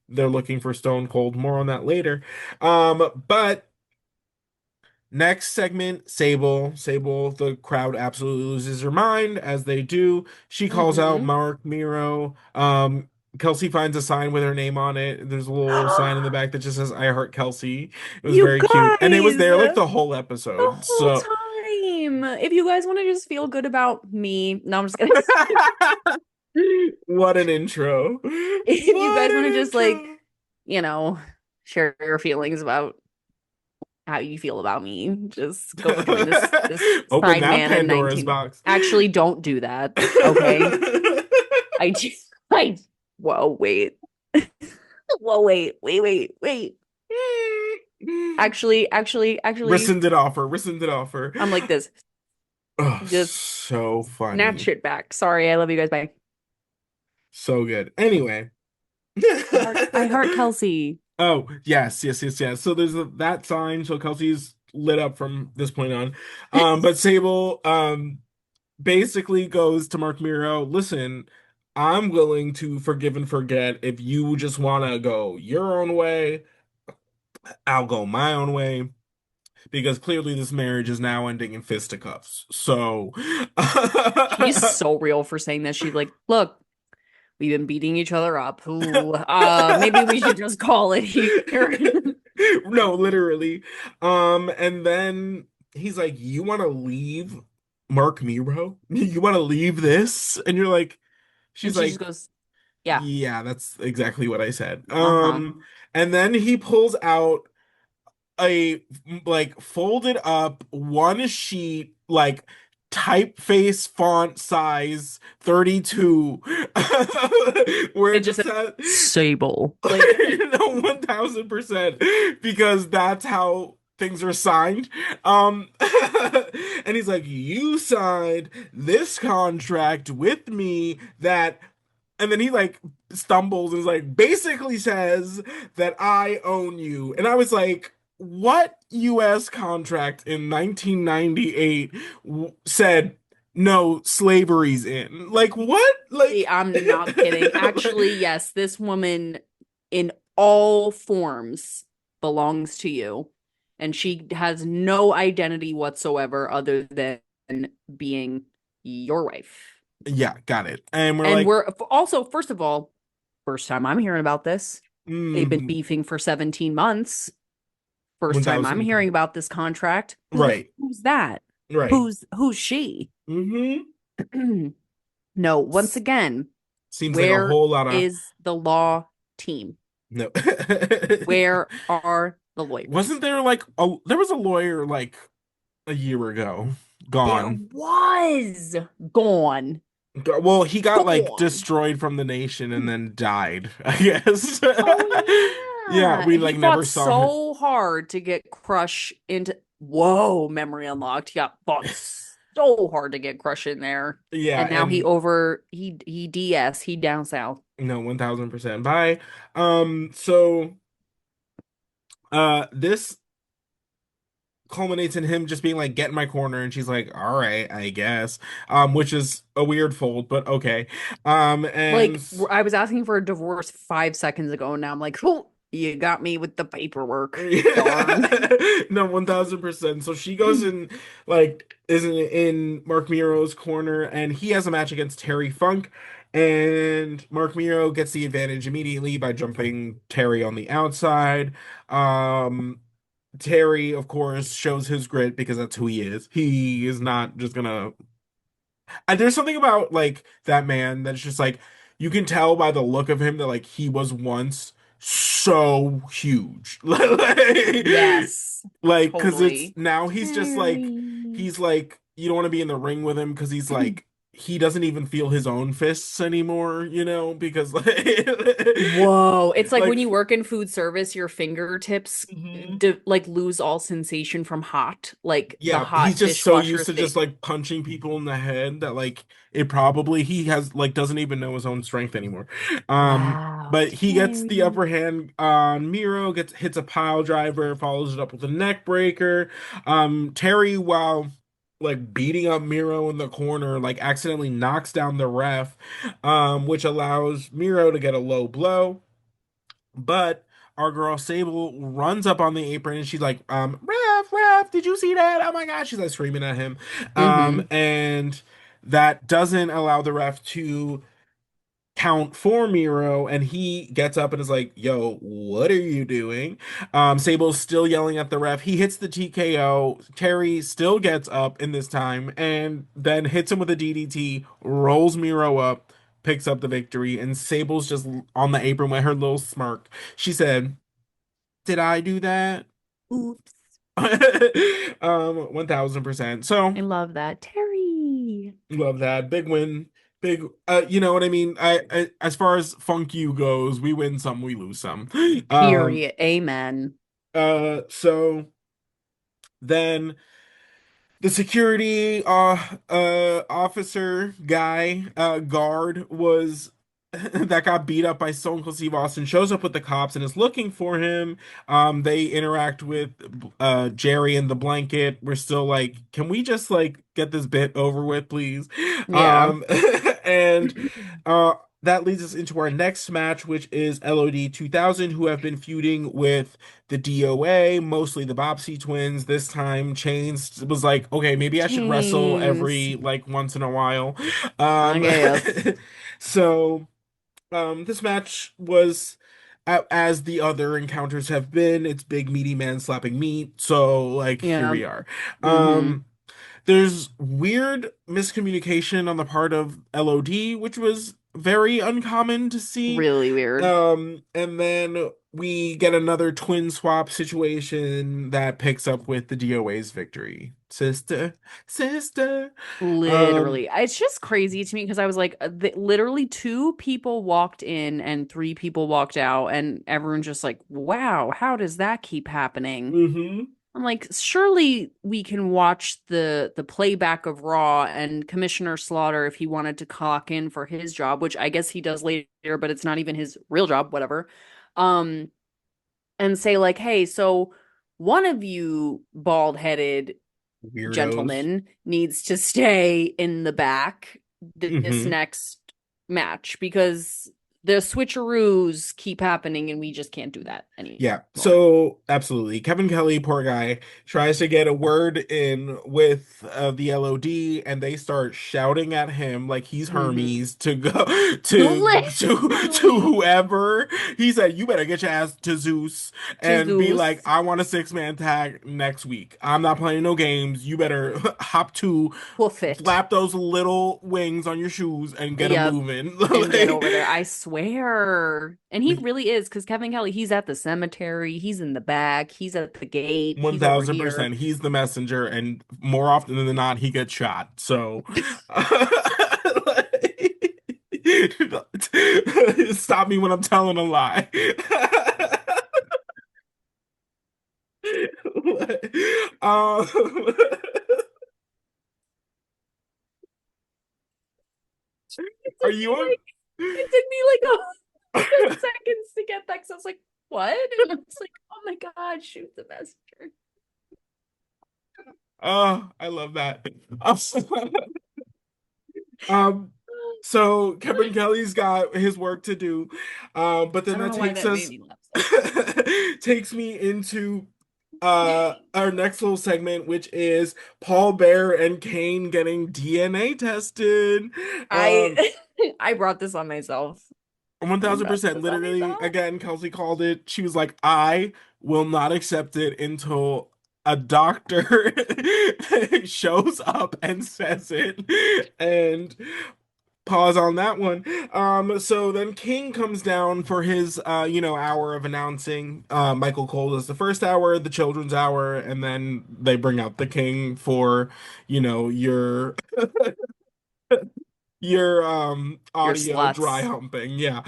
they're looking for Stone Cold. More on that later. But next segment, Sable. Sable, the crowd absolutely loses her mind, as they do. She calls out Mhm. Mark Miro. Kelsey finds a sign with her name on it. There's a little sign in the back that just says "I heart Kelsey." It was You very cute, and it was guys, there like the the whole episode. whole So, time. If you guys want to just feel good about me, no, I'm just kidding. what an intro! If you What guys want an to just intro! you know, share your feelings about how you feel about me, just go join this Open side that man in Pandora's 19. box. Actually, don't do that. Okay. I just I Whoa, wait. Whoa, wait. Actually, Rescinded offer, rescinded offer. I'm like this. Oh, Just so snatch funny. it back. Sorry, I love you guys. Bye. So good. Anyway. I heart Kelsey. Oh, yes, yes, yes, yes. So there's that sign. So Kelsey's lit up from this point on. But Sable basically goes to Mark Miro, listen, I'm willing to forgive and forget. If you just want to go your own way, I'll go my own way. Because clearly this marriage is now ending in fisticuffs. So, She's so real for saying that. She's like, look, we've been beating each other up. Ooh, maybe we should just call it here. no, literally. And then he's like, "You want to leave Mark Miro? You want to leave this?" And you're like, And she's she just like, goes, yeah, "Yeah, that's exactly what I said." uh-huh. And then he pulls out a like folded up one sheet like typeface font size 32 where It it just just says says Sable. Like, no 1000% because that's how things are signed. um and he's like, you signed this contract with me that, and then he like stumbles and is like basically says that I own you. And I was like, what US contract in 1998 said no slavery's in? Like what? Like I'm not kidding. Actually, yes, this woman in all forms belongs to you, and she has no identity whatsoever other than being your wife. yeah, got it. And we're And like, we're also, first of all, first time I'm hearing about this. They've been mm, beefing for 17 months. First time I'm 1000. hearing about this contract. Right. Who's that? Right. Who's she? Hmm. No, once again, Seems like a where whole lot of is the law team? no. Where are the lawyers? Wasn't there like there was a lawyer like a year ago There gone. was gone. Well, he got like Gone. destroyed from the nation and then died, I guess. Oh Yeah, yeah. we He like never fought saw him. so hard to get Crush into whoa, memory unlocked. He got fought so hard to get Crush in there. Yeah, And now and he DS, he down south. no, 1000% bye. So this culminates in him just being like, get in my corner, and she's like, all right, I guess. Which is a weird fold, but okay. And Like I was asking for a divorce 5 seconds ago, and now I'm like, oh, you got me with the paperwork. Darn. no, 1000%. So she goes in, like, isn't in Mark Miro's corner, and he has a match against Terry Funk. And Mark Miro gets the advantage immediately by jumping Terry on the outside. Um, Terry, of course, shows his grit because that's who he is. He is not just gonna. And there's something about like that man that's just like you can tell by the look of him that like he was once so huge. Yes, Like, because it's totally. now he's just like Terry. he's like you don't want to be in the ring with him because he's like he doesn't even feel his own fists anymore, because like Whoa. It's like when like you work in food service, your fingertips mhm. like lose all sensation from hot, like the Yeah, he's hot just so dishwasher used to just thing. like punching people in the head that like it probably he has like doesn't even know his own strength anymore. Wow, But he gets the Terry. upper hand on Miro, gets hits a pile driver, follows it up with a neck breaker. Terry, while like beating up Miro in the corner, like accidentally knocks down the ref, which allows Miro to get a low blow. But our girl Sable runs up on the apron and she's like, ref, did you see that? Oh my God. She's like screaming at him. Mm-hmm. And that doesn't allow the ref to count for Miro, and he gets up and is like, yo, what are you doing? Sable's still yelling at the ref. He hits the TKO. Terry still gets up in this time and then hits him with a DDT, rolls Miro up, picks up the victory, and Sable's just on the apron with her little smirk. She said, did I do that? Oops. 1000%. So I love that. Terry. love that. Big win. Big, you know what I mean? As far as Funk You goes, we win some, we lose some. Um, Period. Amen. so then the security officer guy guard was that got beat up by Stone Cold Steve Austin shows up with the cops and is looking for him. They interact with Jerry and the blanket. We're still like, can we just like get this bit over with, please? Yeah. Um, and uh, that leads us into our next match, which is LOD 2000, who have been feuding with the DOA, mostly the Bobsey twins. This time, Chains was like, okay, maybe I should wrestle Chains. every like once in a while. Um, I guess. so. This match was as the other encounters have been. It's big meaty man slapping meat. So like here Yeah. we are. Mm-hmm. Um, there's weird miscommunication on the part of LOD, which was very uncommon to see. Really weird. And then we get another twin swap situation that picks up with the DOA's victory. Sister, sister. Um, Literally. It's just crazy to me because I was like, literally two people walked in and three people walked out, and everyone's just like, wow, how does that keep happening? mhm. I'm like, surely we can watch the playback of Raw and Commissioner Slaughter if he wanted to clock in for his job, which I guess he does later, but it's not even his real job, whatever. Um, and say like, hey, so one of you bald-headed Weirdos. gentleman needs to stay in the back this Hmm. next match because the switcheroos keep happening and we just can't do that Yeah, anymore. so absolutely. Kevin Kelly, poor guy, tries to get a word in with the LOD, and they start shouting at him like he's Hmm. Hermes to go to Literally. whoever. He said, "You better get your ass to Zeus and be like, Jesus. I want a six-man tag next week. I'm not playing no games. You better hop to Hoof it. flap those little wings on your shoes and get them Yep. moving." And get over there. I swear. And he Like, really is because Kevin Kelly, he's at the cemetery, he's in the back, he's at the gate, he's over here. 1000%. He's the messenger, and more often than not, he gets shot. So, stop me when I'm telling a lie. um, It are took me you on? like it took me like a good seconds to get that because I was like, what? And I was like, oh my God, shoot the messenger. Oh, I love that. Um, so Kevin Kelly's got his work to do, but I then don't that know why takes that made us me laugh so hard. takes me into our next little segment, which is Paul Bear and Kane getting DNA tested. Um, I I brought this on myself. I brought 1000%. this on Literally, myself. again, Kelsey called it. She was like, I will not accept it until a doctor shows up and says it. And pause on that one. So then King comes down for his hour of announcing. Michael Cole does the first hour, the children's hour, and then they bring out the King for, your You're audio dry sluts. humping. Yeah.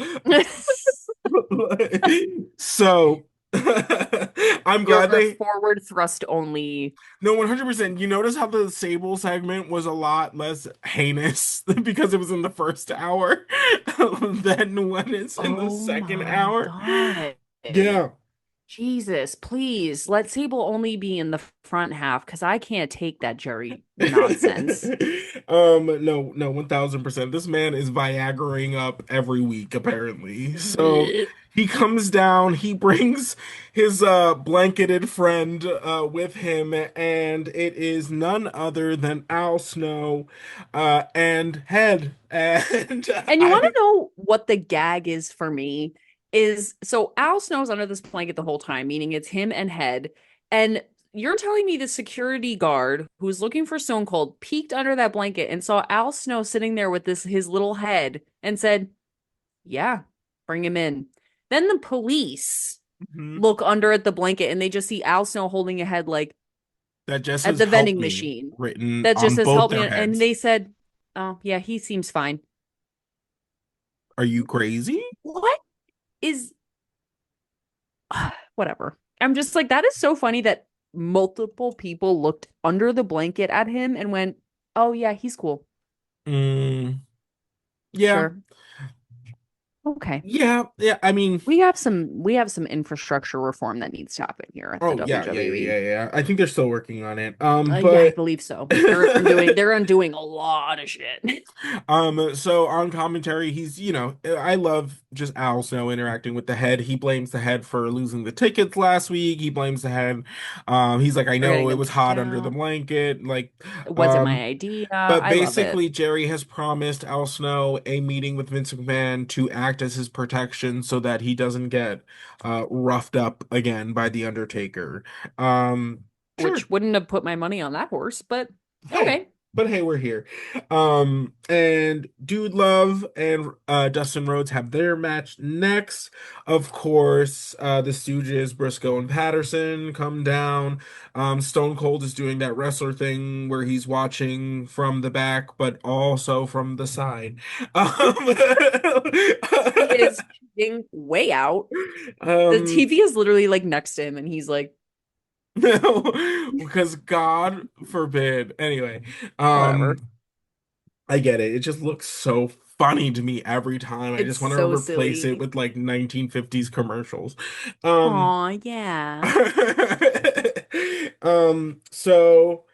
So I'm glad You're they forward thrust only. no 100%. You notice how the Sable segment was a lot less heinous because it was in the first hour than when it's in the Oh second my hour. God. Yeah. Jesus, please let Sable only be in the front half because I can't take that Jerry nonsense. No, no, 1000%. This man is Viagraing up every week, apparently. So he comes down, he brings his blanketed friend with him, and it is none other than Al Snow and Head. And And you want I to know what the gag is for me? Is so Al Snow's under this blanket the whole time, meaning it's him and Head. And you're telling me the security guard who's looking for Stone Cold peeked under that blanket and saw Al Snow sitting there with this his little head and said, yeah, bring him in. Then the police Mhm. look under at the blanket and they just see Al Snow holding a head like That just at says the help vending me machine written that just on says both help their me. And heads. they said, oh, yeah, he seems fine. Are you crazy? What is whatever. I'm just like, that is so funny that multiple people looked under the blanket at him and went, oh, yeah, he's cool. Mm, yeah. Sure. Okay. Yeah, yeah. I mean, We have some infrastructure reform that needs to happen here at the oh yeah, yeah, yeah, WWE. yeah, yeah. I think they're still working on it. Yeah, I But believe so. They're undoing a lot of shit. so on commentary, I love just Al Snow interacting with the head. He blames the head for losing the tickets last week. He blames the head. He's like, I We're getting know it them was kicked hot under the out. blanket. It wasn't my Um, idea. but I love it. basically, Jerry has promised Al Snow a meeting with Vince McMahon to act as his protection so that he doesn't get roughed up again by the Undertaker. Sure. Which wouldn't have put my money on that horse, but Hey, okay. but hey, we're here. And Dude Love and Dustin Rhodes have their match next. Of course, the Stooges, Briscoe and Patterson come down. Stone Cold is doing that wrestler thing where he's watching from the back, but also from the side. He is cheating way out. The Um, TV is literally like next to him, and he's like, no, because God forbid. Anyway, um, whatever. I get it. It just looks so funny to me every time. I It's just want to so replace it silly. with like 1950s commercials. Um, Aw, yeah. so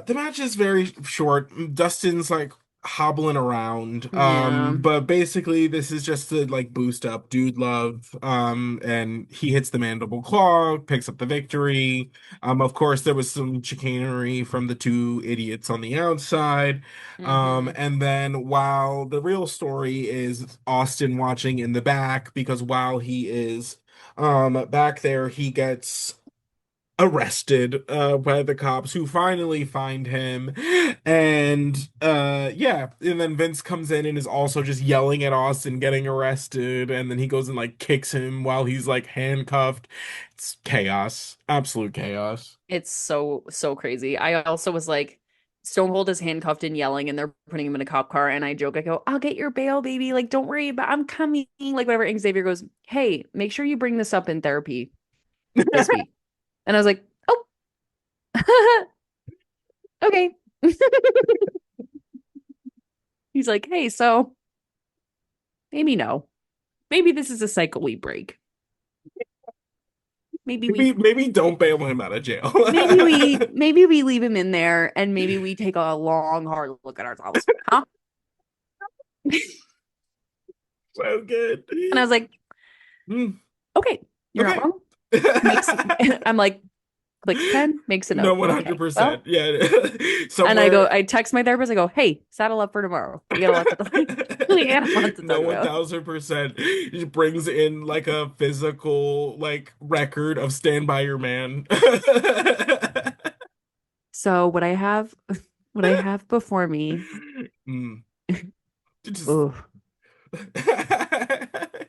the match is very short. Dustin's like hobbling around. Yeah. But basically this is just to like boost up Dude Love. And he hits the mandible claw, picks up the victory. Of course there was some chicanery from the two idiots on the outside. Hmm. And then while the real story is Austin watching in the back, because while he is back there, he gets arrested by the cops who finally find him. And yeah, and then Vince comes in and is also just yelling at Austin getting arrested, and then he goes and like kicks him while he's like handcuffed. It's chaos, absolute chaos. It's so, so crazy. I also was like, Stone Cold is handcuffed and yelling, and they're putting him in a cop car. And I joke, I go, I'll get your bail, baby. Like, don't worry about I'm coming. Like, whatever. And Xavier goes, hey, make sure you bring this up in therapy this week. And I was like, oh, okay. He's like, hey, so maybe no. Maybe this is a cycle we break. Maybe we Maybe don't bail him out of jail. maybe we leave him in there and maybe we take a long, hard look at ourselves. Huh? So good. And I was like, Mm, okay, you're not okay. wrong. Makes I'm like, click pen, makes a No, note. Okay. 100%. Well, Yeah. and Somewhere. I text my therapist, I go, hey, saddle up for tomorrow. We got a lot to we got a lot to No, talk about. 1000%. It brings in like a physical like record of Stand By Your Man. So what I have before me, Mm, just ooh,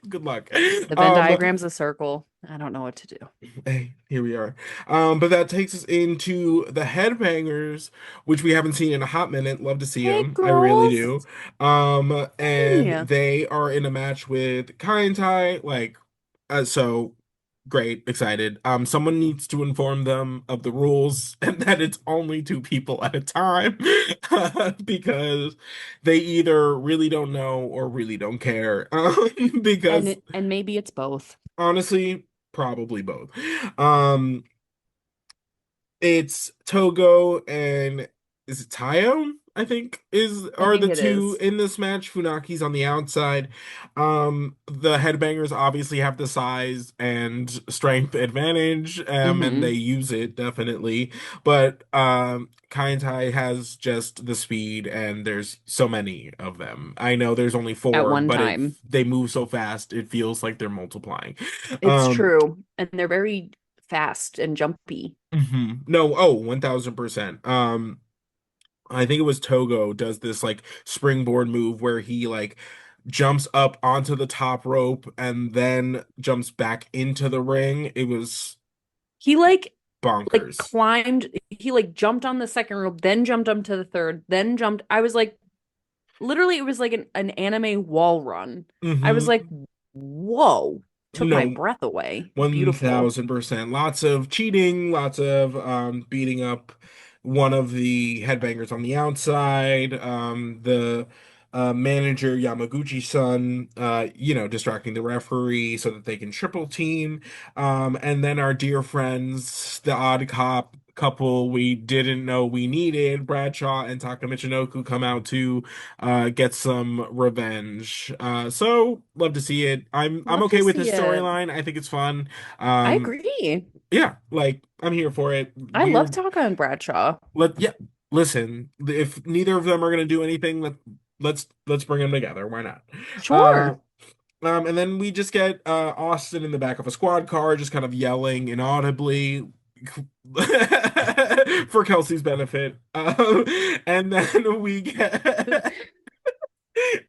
good luck. the Venn Um, diagram's a circle. I don't know what to do. hey, here we are. But that takes us into the Headbangers, which we haven't seen in a hot minute. Love to see Hey, them. I really girls. do. And Hey. they are in a match with Kai and Tai. So great, excited. Someone needs to inform them of the rules and that it's only two people at a time, because they either really don't know or really don't care. Because And maybe it's both. honestly, probably both. Um, it's Togo and is it Tayo? I think is I are the think it two is. in this match. Funaki's on the outside. The Headbangers obviously have the size and strength advantage, and they Hmm. use it definitely. But Kai and Tai has just the speed, and there's so many of them. I know there's only At four, one but time. they move so fast, it feels like they're multiplying. It's Um, true. And they're very fast and jumpy. No, oh, 1000%. I think it was Togo does this like springboard move where he like jumps up onto the top rope and then jumps back into the ring. It was He like bonkers. climbed, he like jumped on the second rope, then jumped up to the third, then jumped. I was like, literally, it was like an anime wall run. I was like, Hmm. whoa, took my No, breath away. Beautiful. 1000%. Lots of cheating, lots of beating up one of the headbangers on the outside. The manager Yamaguchi-san, distracting the referee so that they can triple team. And then our dear friends, the odd cop couple we didn't know we needed, Bradshaw and Taka Michinoku, come out to get some revenge. So love to see it. I'm Love to okay with this see it. storyline. I think it's fun. I Um, agree. yeah, like I'm here for it. I love Weird. Taka and Bradshaw. Yeah. Listen, if neither of them are gonna do anything, let's bring them together. Why not? Uh, Sure. and then we just get Austin in the back of a squad car, just kind of yelling inaudibly for Kelsey's benefit. And then we get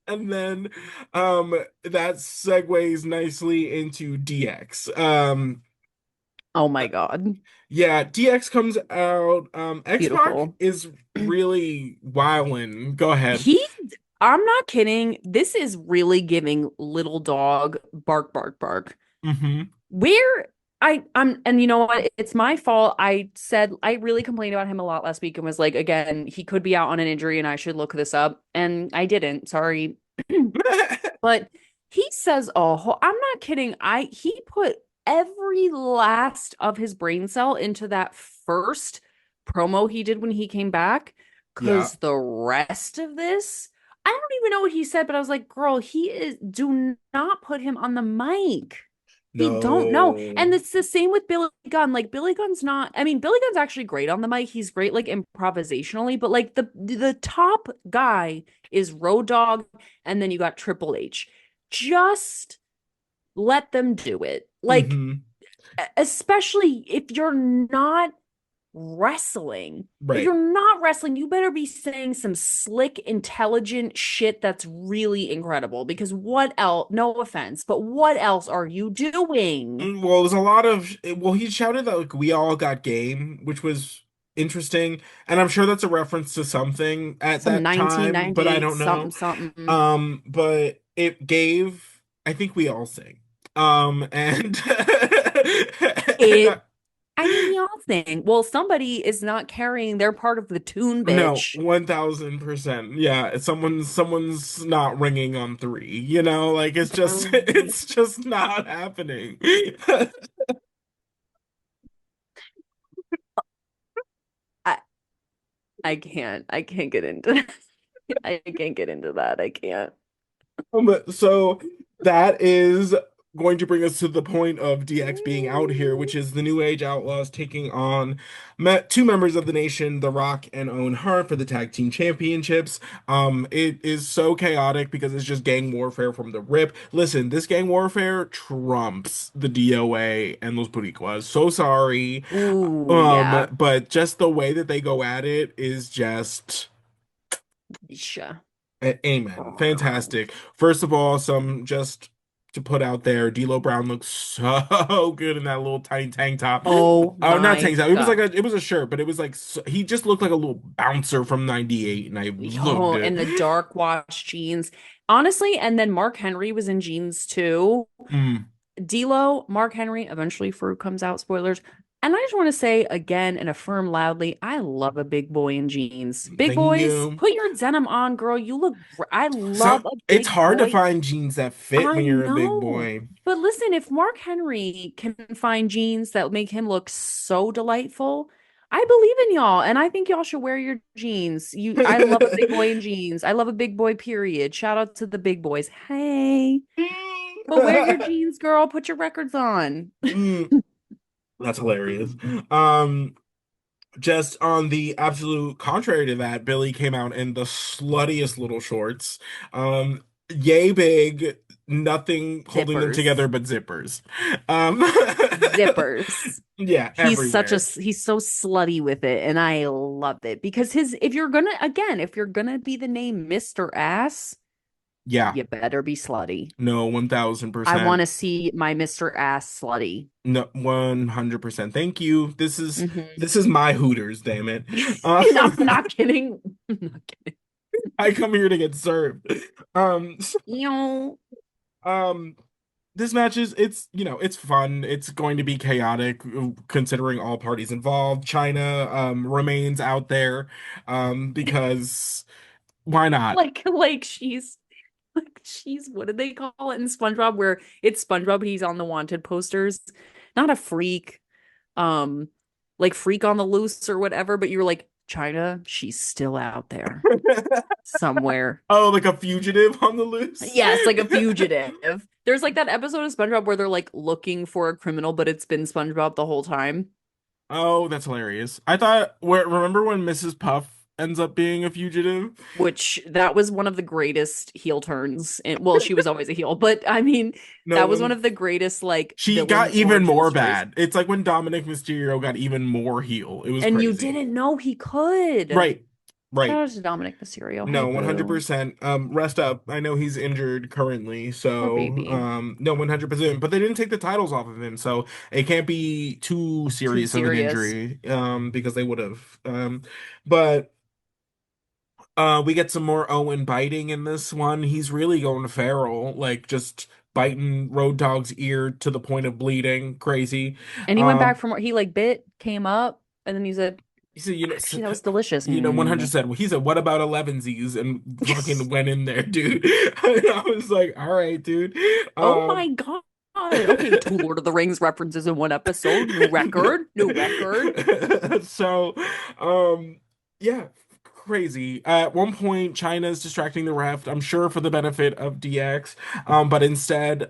and then that segues nicely into DX. Oh my God. Yeah, DX comes out. X-Pac Beautiful. is really wildin'. Go ahead. He, I'm not kidding. This is really giving little dog bark, bark, bark. Hmm. Where and you know what? It's my fault. I said I really complained about him a lot last week and was like, again, he could be out on an injury and I should look this up. And I didn't. Sorry. But he says, "Oh, I'm not kidding. He put every last of his brain cell into that first promo he did when he came back, Yeah. because the rest of this, I don't even know what he said, but I was like, girl, do not put him on the mic. He don't know. No. And it's the same with Billy Gunn. Like Billy Gunn's not, I mean, Billy Gunn's actually great on the mic. He's great like improvisationally, but like the top guy is Road Dogg, and then you got Triple H. Just let them do it. Like, Hmm. especially if you're not wrestling. If Right. you're not wrestling, you better be saying some slick, intelligent shit that's really incredible. Because what else, no offense, but what else are you doing? Well, there's a lot of well, he shouted that like we all got game, which was interesting, and I'm sure that's a reference to something at Some that time, but I 1998 don't know. something something. But it gave, I think we all sing. And and It, I mean, we all think, well, somebody is not carrying their part of the tune, no, bitch. 1000%. Yeah, someone's not ringing on three, like it's just Um, it's just not happening. I, I can't get into that. I can't get into that. I can't. So that is going to bring us to the point of DX being out here, which is the New Age Outlaws taking on two members of the Nation, The Rock and Owen Hart, for the tag team championships. It is so chaotic because it's just gang warfare from the rip. Listen, this gang warfare trumps the DOA and Los Boricuas. So sorry. Ooh, yeah. But just the way that they go at it is just Sure. Amen. Fantastic. First of all, some just to put out there, D'Lo Brown looks so good in that little tiny tank top. Oh Oh, not tank my top. It was like God. a shirt, but it was like he just looked like a little bouncer from '98, and I loved Oh, it. and the dark wash jeans. Honestly, and then Mark Henry was in jeans too. Mm, D'Lo, Mark Henry, eventually Fruit comes out, spoilers. And I just want to say again and affirm loudly, I love a big boy in jeans. Big thank boys, you. put your denim on, girl. I Some love a it's big hard to boy. find jeans that fit I when you're a big know. boy. But listen, if Mark Henry can find jeans that make him look so delightful, I believe in y'all, and I think y'all should wear your jeans. I love a big boy in jeans. I love a big boy, period. Shout out to the big boys. Hey, but wear your jeans, girl. Put your records on. Mm, that's hilarious. Um, Just on the absolute contrary to that, Billy came out in the sluttiest little shorts. Yay big, nothing holding them Zippers. together but zippers. Um, Zippers. yeah, everywhere. He's so slutty with it, and I love it because if you're gonna be the name Mr. Ass, Yeah, you better be slutty. no, I 1000%. want to see my Mr. Ass slutty. No, 100%. Thank you. This is Hmm. this is my Hooters, damn it. I'm not kidding. I'm not kidding. I come here to get served. Um, Ew. Um, this match is it's fun. It's going to be chaotic considering all parties involved. China remains out there because Why not? Like she's what did they call it in SpongeBob where it's SpongeBob, he's on the wanted posters. Not a freak, um, like freak on the loose or whatever, but you were like, China, she's still out there somewhere. Oh, like a fugitive on the loose? Yes, like a fugitive. There's like that episode of SpongeBob where they're like looking for a criminal, but it's been SpongeBob the whole time. Oh, that's hilarious. Remember when Mrs. Puff ends up being a fugitive? Which that was one of the greatest heel turns. Well, she was always a heel, but I mean, No, that was one when of the greatest like she got villain even origin more stories. bad. It's like when Dominic Mysterio got even more heel. It was And you crazy. didn't know he could. Right. Shout Right. out to Dominic Mysterio. Hey, No, boo. 100%. Rest up. I know he's injured currently, Poor so baby. no, 100%. But they didn't take the titles off of him, so it can't be too Too serious of an serious. injury, because they would have. But we get some more Owen biting in this one. He's really going feral, like just biting Road Dogg's ear to the point of bleeding. Crazy. And he went back Um, from where he like bit, came up, and then he said, he said, actually, that was delicious. 100 said, he said, what about 11Z's? And fucking went in there, dude. And I was like, all right, dude. Oh my Um, God. Okay, two Lord of the Rings references in one episode. New record. New record. so, um, yeah, crazy. At one point, China's distracting the ref, I'm sure for the benefit of DX, but instead,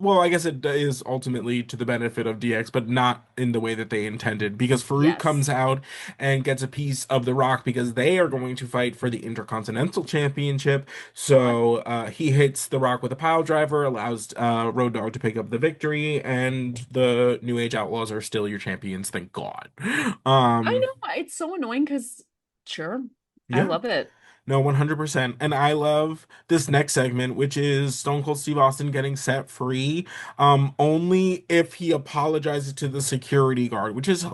well, I guess it is ultimately to the benefit of DX, but not in the way that they intended, because Farouk comes Yes. out and gets a piece of The Rock because they are going to fight for the Intercontinental Championship. Fun. So he hits The Rock with a pile driver, allows Road Dogg to pick up the victory, and the New Age Outlaws are still your champions, thank God. I Um, know. It's so annoying because, sure, I yeah, love it. no, 100%. And I love this next segment, which is Stone Cold Steve Austin getting set free, only if he apologizes to the security guard, which is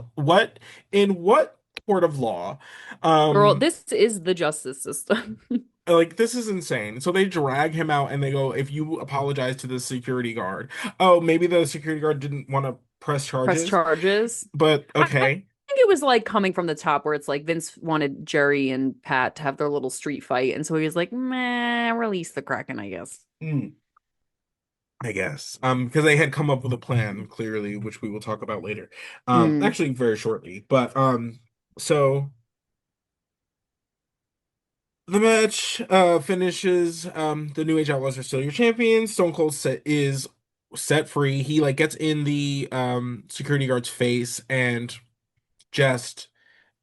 in what court of law? Girl, Um, this is the justice system. Like this is insane. So they drag him out and they go, if you apologize to the security guard, oh, maybe the security guard didn't want to press Press charges, charges. but I okay. think it was like coming from the top where it's like Vince wanted Jerry and Pat to have their little street fight. And so he was like, meh, release the Kraken, I guess. Mm, I guess. Because they had come up with a plan, clearly, which we will talk about later. Mm. Actually very shortly. But so the match finishes. The New Age Outlaws are still your champions. Is set free. He like gets in the security guard's face and just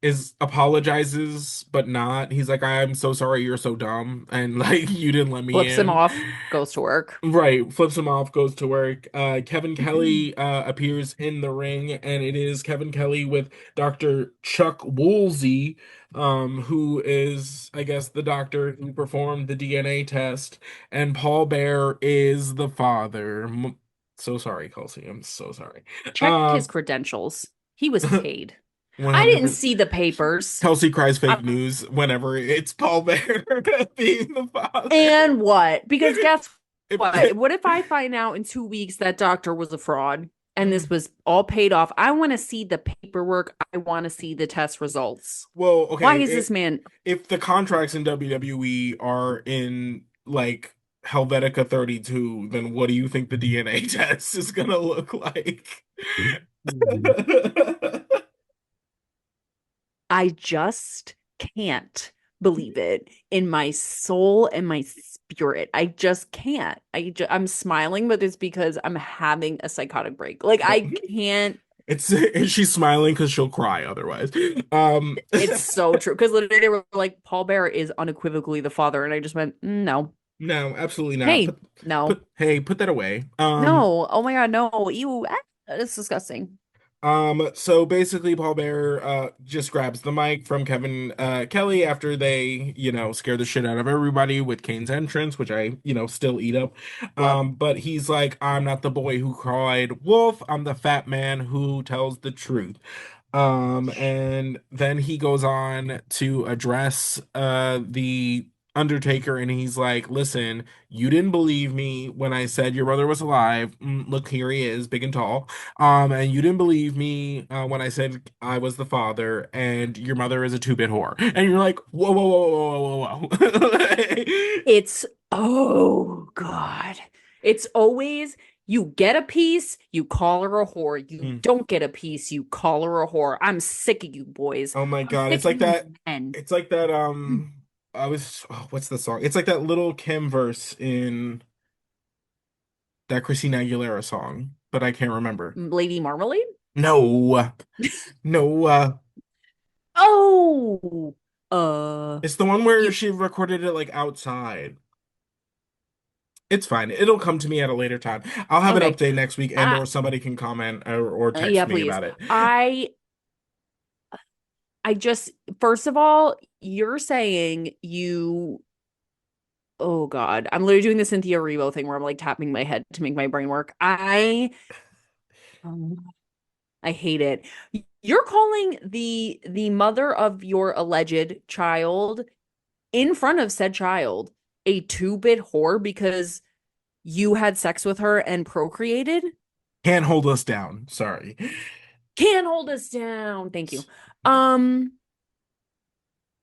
is apologizes but not. He's like, I'm so sorry, you're so dumb, and like you didn't let me Flips him in. off, goes to work. Right, flips him off, goes to work. Kevin Kelly appears in the ring, and it is Kevin Kelly with Dr. Chuck Woolsey, who is, I guess, the doctor who performed the DNA test, and Paul Bear is the father. So sorry, Kelsey. I'm so sorry. Check his Um, credentials. He was paid. I didn't 100%. see the papers. Kelsey cries Uh, fake news whenever it's Paul Bear being the father. and what? Because guess what? It- What if I find out in 2 weeks that doctor was a fraud and this was all paid off? I want to see the paperwork. I want to see the test results. Well, Why okay, is this man? if the contracts in WWE are in like Helvetica 32, then what do you think the DNA test is gonna look like? I just can't believe it in my soul and my spirit. I just can't. I'm smiling, but it's because I'm having a psychotic break. Like I can't. It's she's smiling because she'll cry otherwise. Um, It's so true. Because literally they were like, Paul Bear is unequivocally the father, and I just went, no. no, absolutely not. Hey, no, Put that away. no. Oh my God, no. Ew, it's disgusting. So basically, Paul Bear just grabs the mic from Kevin Kelly after they, scare the shit out of everybody with Kane's entrance, which I, still eat up. Love. But he's like, I'm not the boy who cried wolf, I'm the fat man who tells the truth. And then he goes on to address the Undertaker, and he's like, "Listen, you didn't believe me when I said your brother was alive. Look, here he is, big and tall. And you didn't believe me when I said I was the father, and your mother is a two-bit whore." And you're like, "Whoa, whoa, whoa, whoa, whoa, whoa, It's, oh God. It's always you get a piece, you call her a whore. You whoa." don't get a piece, you call her a whore. I'm sick of you boys. Oh my I'm God, sick it's of like you that. men. It's like that. What's the song? It's like that little Kim verse in that Christina Aguilera song, but I can't remember. Lady Marmalade? No, no. Oh, uh, It's the one where you she recorded it like outside. It's fine. It'll come to me at a later time. I'll have an okay. update next week, and Uh, or somebody can comment or yeah, text me please. about it. I just, first of all, you're saying you, oh God, I'm literally doing the Cynthia Erivo thing where I'm like tapping my head to make my brain work. Um, I hate it. You're calling the mother of your alleged child in front of said child a two-bit whore because you had sex with her and procreated? Can't hold us down. Sorry. Can't hold us down. Thank you. Um,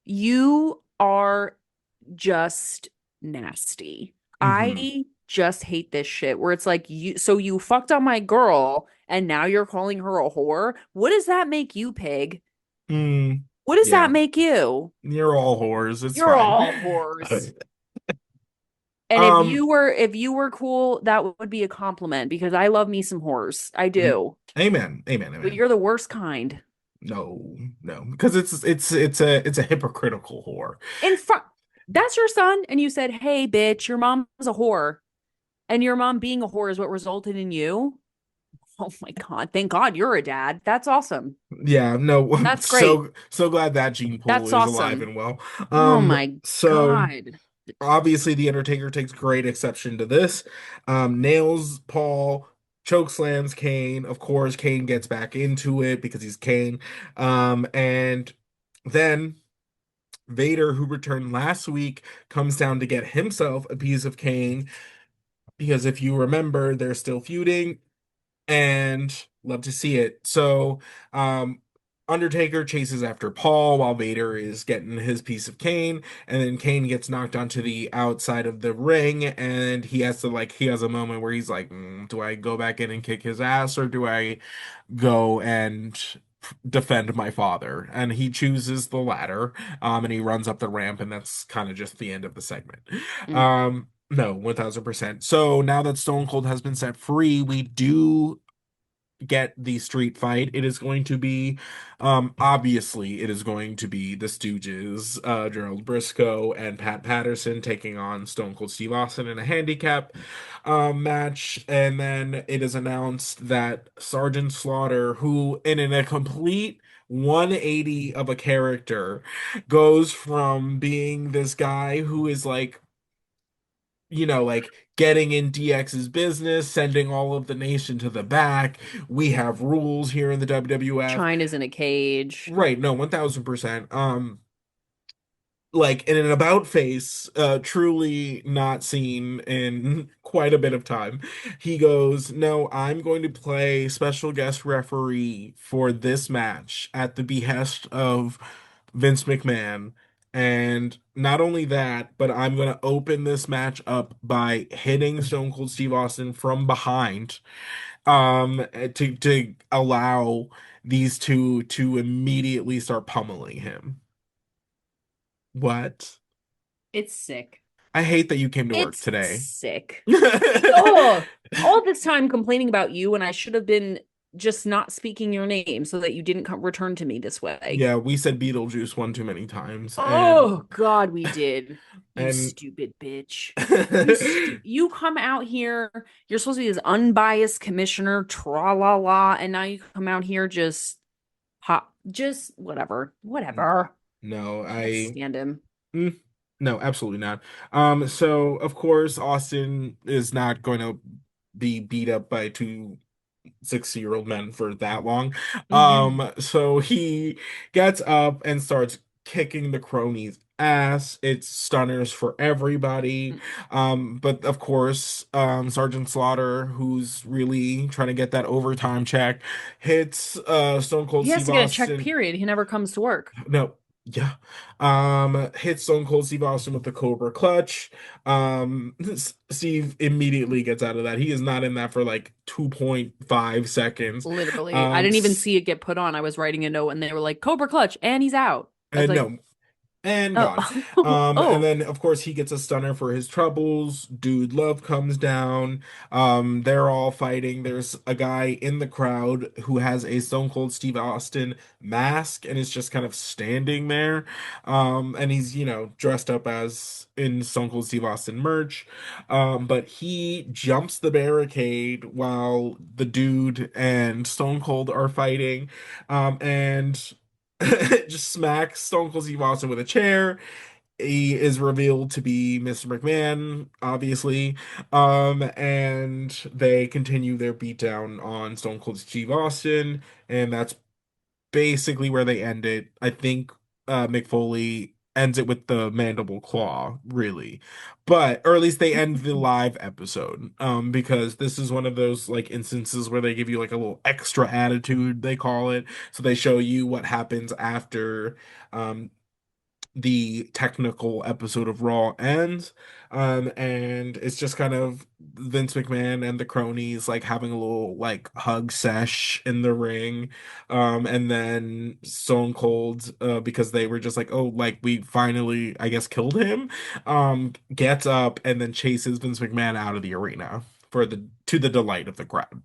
you are just nasty. Hmm. I just hate this shit where it's like you fucked on my girl and now you're calling her a whore. What does that make you, pig? Mm, What does that yeah. make you? You're all whores. It's You're fine. all whores. And Um, if you were cool, that would be a compliment because I love me some whores. I mm, do. amen. Amen. But Amen. you're the worst kind. No, no, because it's a hypocritical whore. In front That's your son and you said, "Hey bitch, your mom's a whore." And your mom being a whore is what resulted in you? Oh my God. Thank God you're a dad. That's awesome. Yeah, no, I'm That's great. so glad that gene pool That's is alive awesome. and well. Oh my So God. obviously the Undertaker takes great exception to this. Nails Paul, choke slams Kane. Of course, Kane gets back into it because he's Kane. And then Vader, who returned last week, comes down to get himself a piece of Kane because if you remember, they're still feuding and love to see it. So, Undertaker chases after Paul while Vader is getting his piece of Kane, and then Kane gets knocked onto the outside of the ring, and he has a moment where he's like, do I go back in and kick his ass, or do I go and defend my father? And he chooses the latter, and he runs up the ramp, and that's kind of just the end of the segment. Mm. No, 1000%. So now that Stone Cold has been set free, we do get the street fight. It is going to be, obviously, it is going to be the Stooges, Gerald Briscoe and Pat Patterson taking on Stone Cold Steve Austin in a handicap match. And then it is announced that Sergeant Slaughter, who in a complete 180 of a character, goes from being this guy who is like, like getting in DX's business, sending all of the nation to the back. We have rules here in the WWF. China's in a cage. Right, no, 1000%. Like in an about face, truly not seen in quite a bit of time. He goes, "No, I'm going to play special guest referee for this match at the behest of Vince McMahon. And not only that, but I'm going to open this match up by hitting Stone Cold Steve Austin from behind, to allow these two to immediately start pummeling him." What? It's sick. I hate that you came to work It's today. sick. Oh, all this time complaining about you when I should have been just not speaking your name so that you didn't come return to me this way. Yeah, we said Beetlejuice one too many times, Oh God, we did. You and stupid bitch. You come out here, you're supposed to be this unbiased commissioner, tra la la, and now you come out here just whatever. Whatever. no, Can't stand him. mm, no, absolutely not. So of course Austin is not going to be beat up by two 60-year-old men for that long. So he gets up and starts kicking the cronies ass. It's stunners for everybody. But of course, Sergeant Slaughter, who's really trying to get that overtime check, hits Stone Cold He has Steve to get a check, Austin. period. He never comes to work. No, yeah. Hits Stone Cold Steve Austin with the Cobra Clutch. Steve immediately gets out of that. He is not in that for like 2.5 seconds. Literally. I Um, didn't even s- see it get put on. I was writing a note and they were like, Cobra Clutch, and he's out. I was and like, no, and oh, gone. And oh, then of course he gets a stunner for his troubles. Dude Love comes down. They're all fighting. There's a guy in the crowd who has a Stone Cold Steve Austin mask and is just kind of standing there. And he's, dressed up as in Stone Cold Steve Austin merch. But he jumps the barricade while the dude and Stone Cold are fighting. And just smacks Stone Cold Steve Austin with a chair. He is revealed to be Mr. McMahon, obviously. And they continue their beatdown on Stone Cold Steve Austin, and that's basically where they end it. I think Mick Foley ends it with the mandible claw, really. But or at least they end the live episode. Because this is one of those like instances where they give you like a little extra attitude, they call it. So they show you what happens after um the technical episode of Raw ends. And it's just kind of Vince McMahon and the cronies like having a little like hug sesh in the ring. And then Stone Cold, because they were just like, oh, like we finally, I guess, killed him, gets up and then chases Vince McMahon out of the arena for the to the delight of the crowd.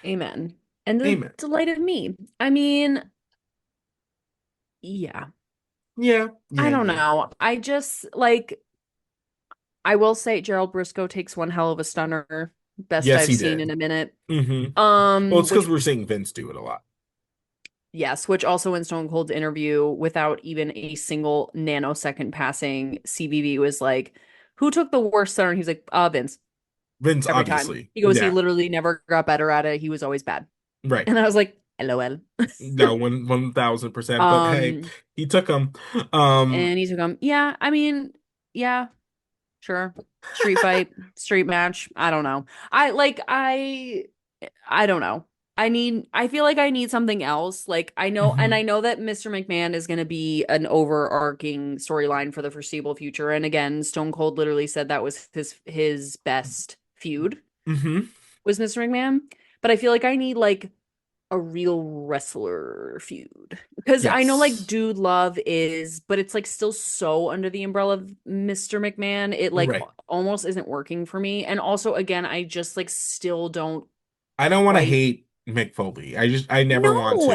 amen. And the Amen. delight of me. I mean, yeah, Yeah, I yeah, don't yeah. know. I just like, I will say Gerald Briscoe takes one hell of a stunner. Best Yes, I've he seen in did. a minute. Well, it's because Which we're seeing Vince do it a lot. yes, which also in Stone Cold's interview, without even a single nanosecond passing, CBB was like, "Who took the worst stunner?" And he's like, Vince, Vince, every time." obviously. He goes, "He Yeah, literally never got better at it. He was always bad." right. And I was like, "LOL." No, 1,000%. But hey, Um, he took him. Um, and he took him. Yeah, I mean, yeah, sure. Street fight, street match. I don't know. I don't know. I feel like I need something else. Like I mhm, know that Mr. McMahon is going to be an overarching storyline for the foreseeable future. And again, Stone Cold literally said that was his best feud mhm. was Mr. McMahon. But I feel like I need like a real wrestler feud because I know like Yes. Dude Love is, but it's like still so under the umbrella of Mr. McMahon. It like Right. almost isn't working for me. And also, again, I just like still don't I don't want to quite hate Mick Foley. I never want no, to.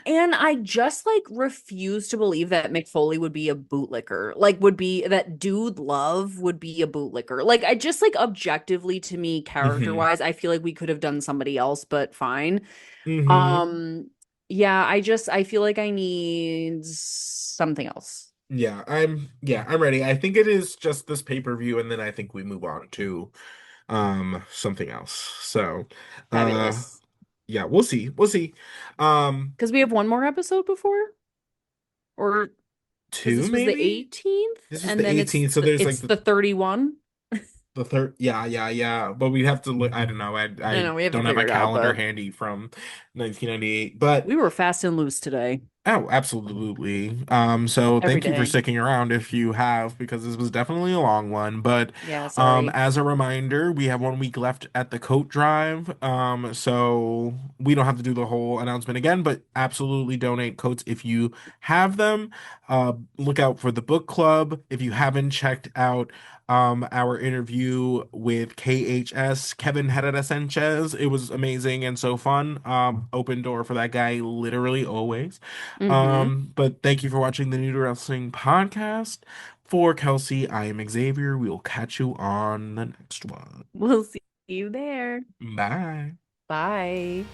and I just like refuse to believe that Mick Foley would be a bootlicker. Like would be that Dude Love would be a bootlicker. Like I just like objectively to me Hmm. character-wise, I feel like we could have done somebody else, but fine. Hmm. Um yeah, I feel like I need something else. I'm ready. I think it is just this pay-per-view, and then I think we move on to something else. So uh Fabulous. yeah, we'll see. We'll see. Um Because we have one more episode before, or because two this was the maybe? 18th, This is and the then 18th, so there's like it's the 31. the third, yeah, yeah, yeah. But we have to look. I don't know. I I know we have to don't have figure a it out, calendar but handy from 1998. But we were fast and loose today. oh, absolutely. So Every thank you for day. sticking around if you have, because this was definitely a long one. But Yeah, sorry. as a reminder, we have 1 week left at the coat drive. So we don't have to do the whole announcement again, but absolutely donate coats if you have them. Look out for the book club. If you haven't checked out our interview with KHS Kevin Herrera Sanchez, it was amazing and so fun. Open door for that guy literally always. Mm-hmm. But thank you for watching the New to Wrestling podcast. For Kelsey, I am Xavier. We will catch you on the next one. We'll see you there. Bye. Bye.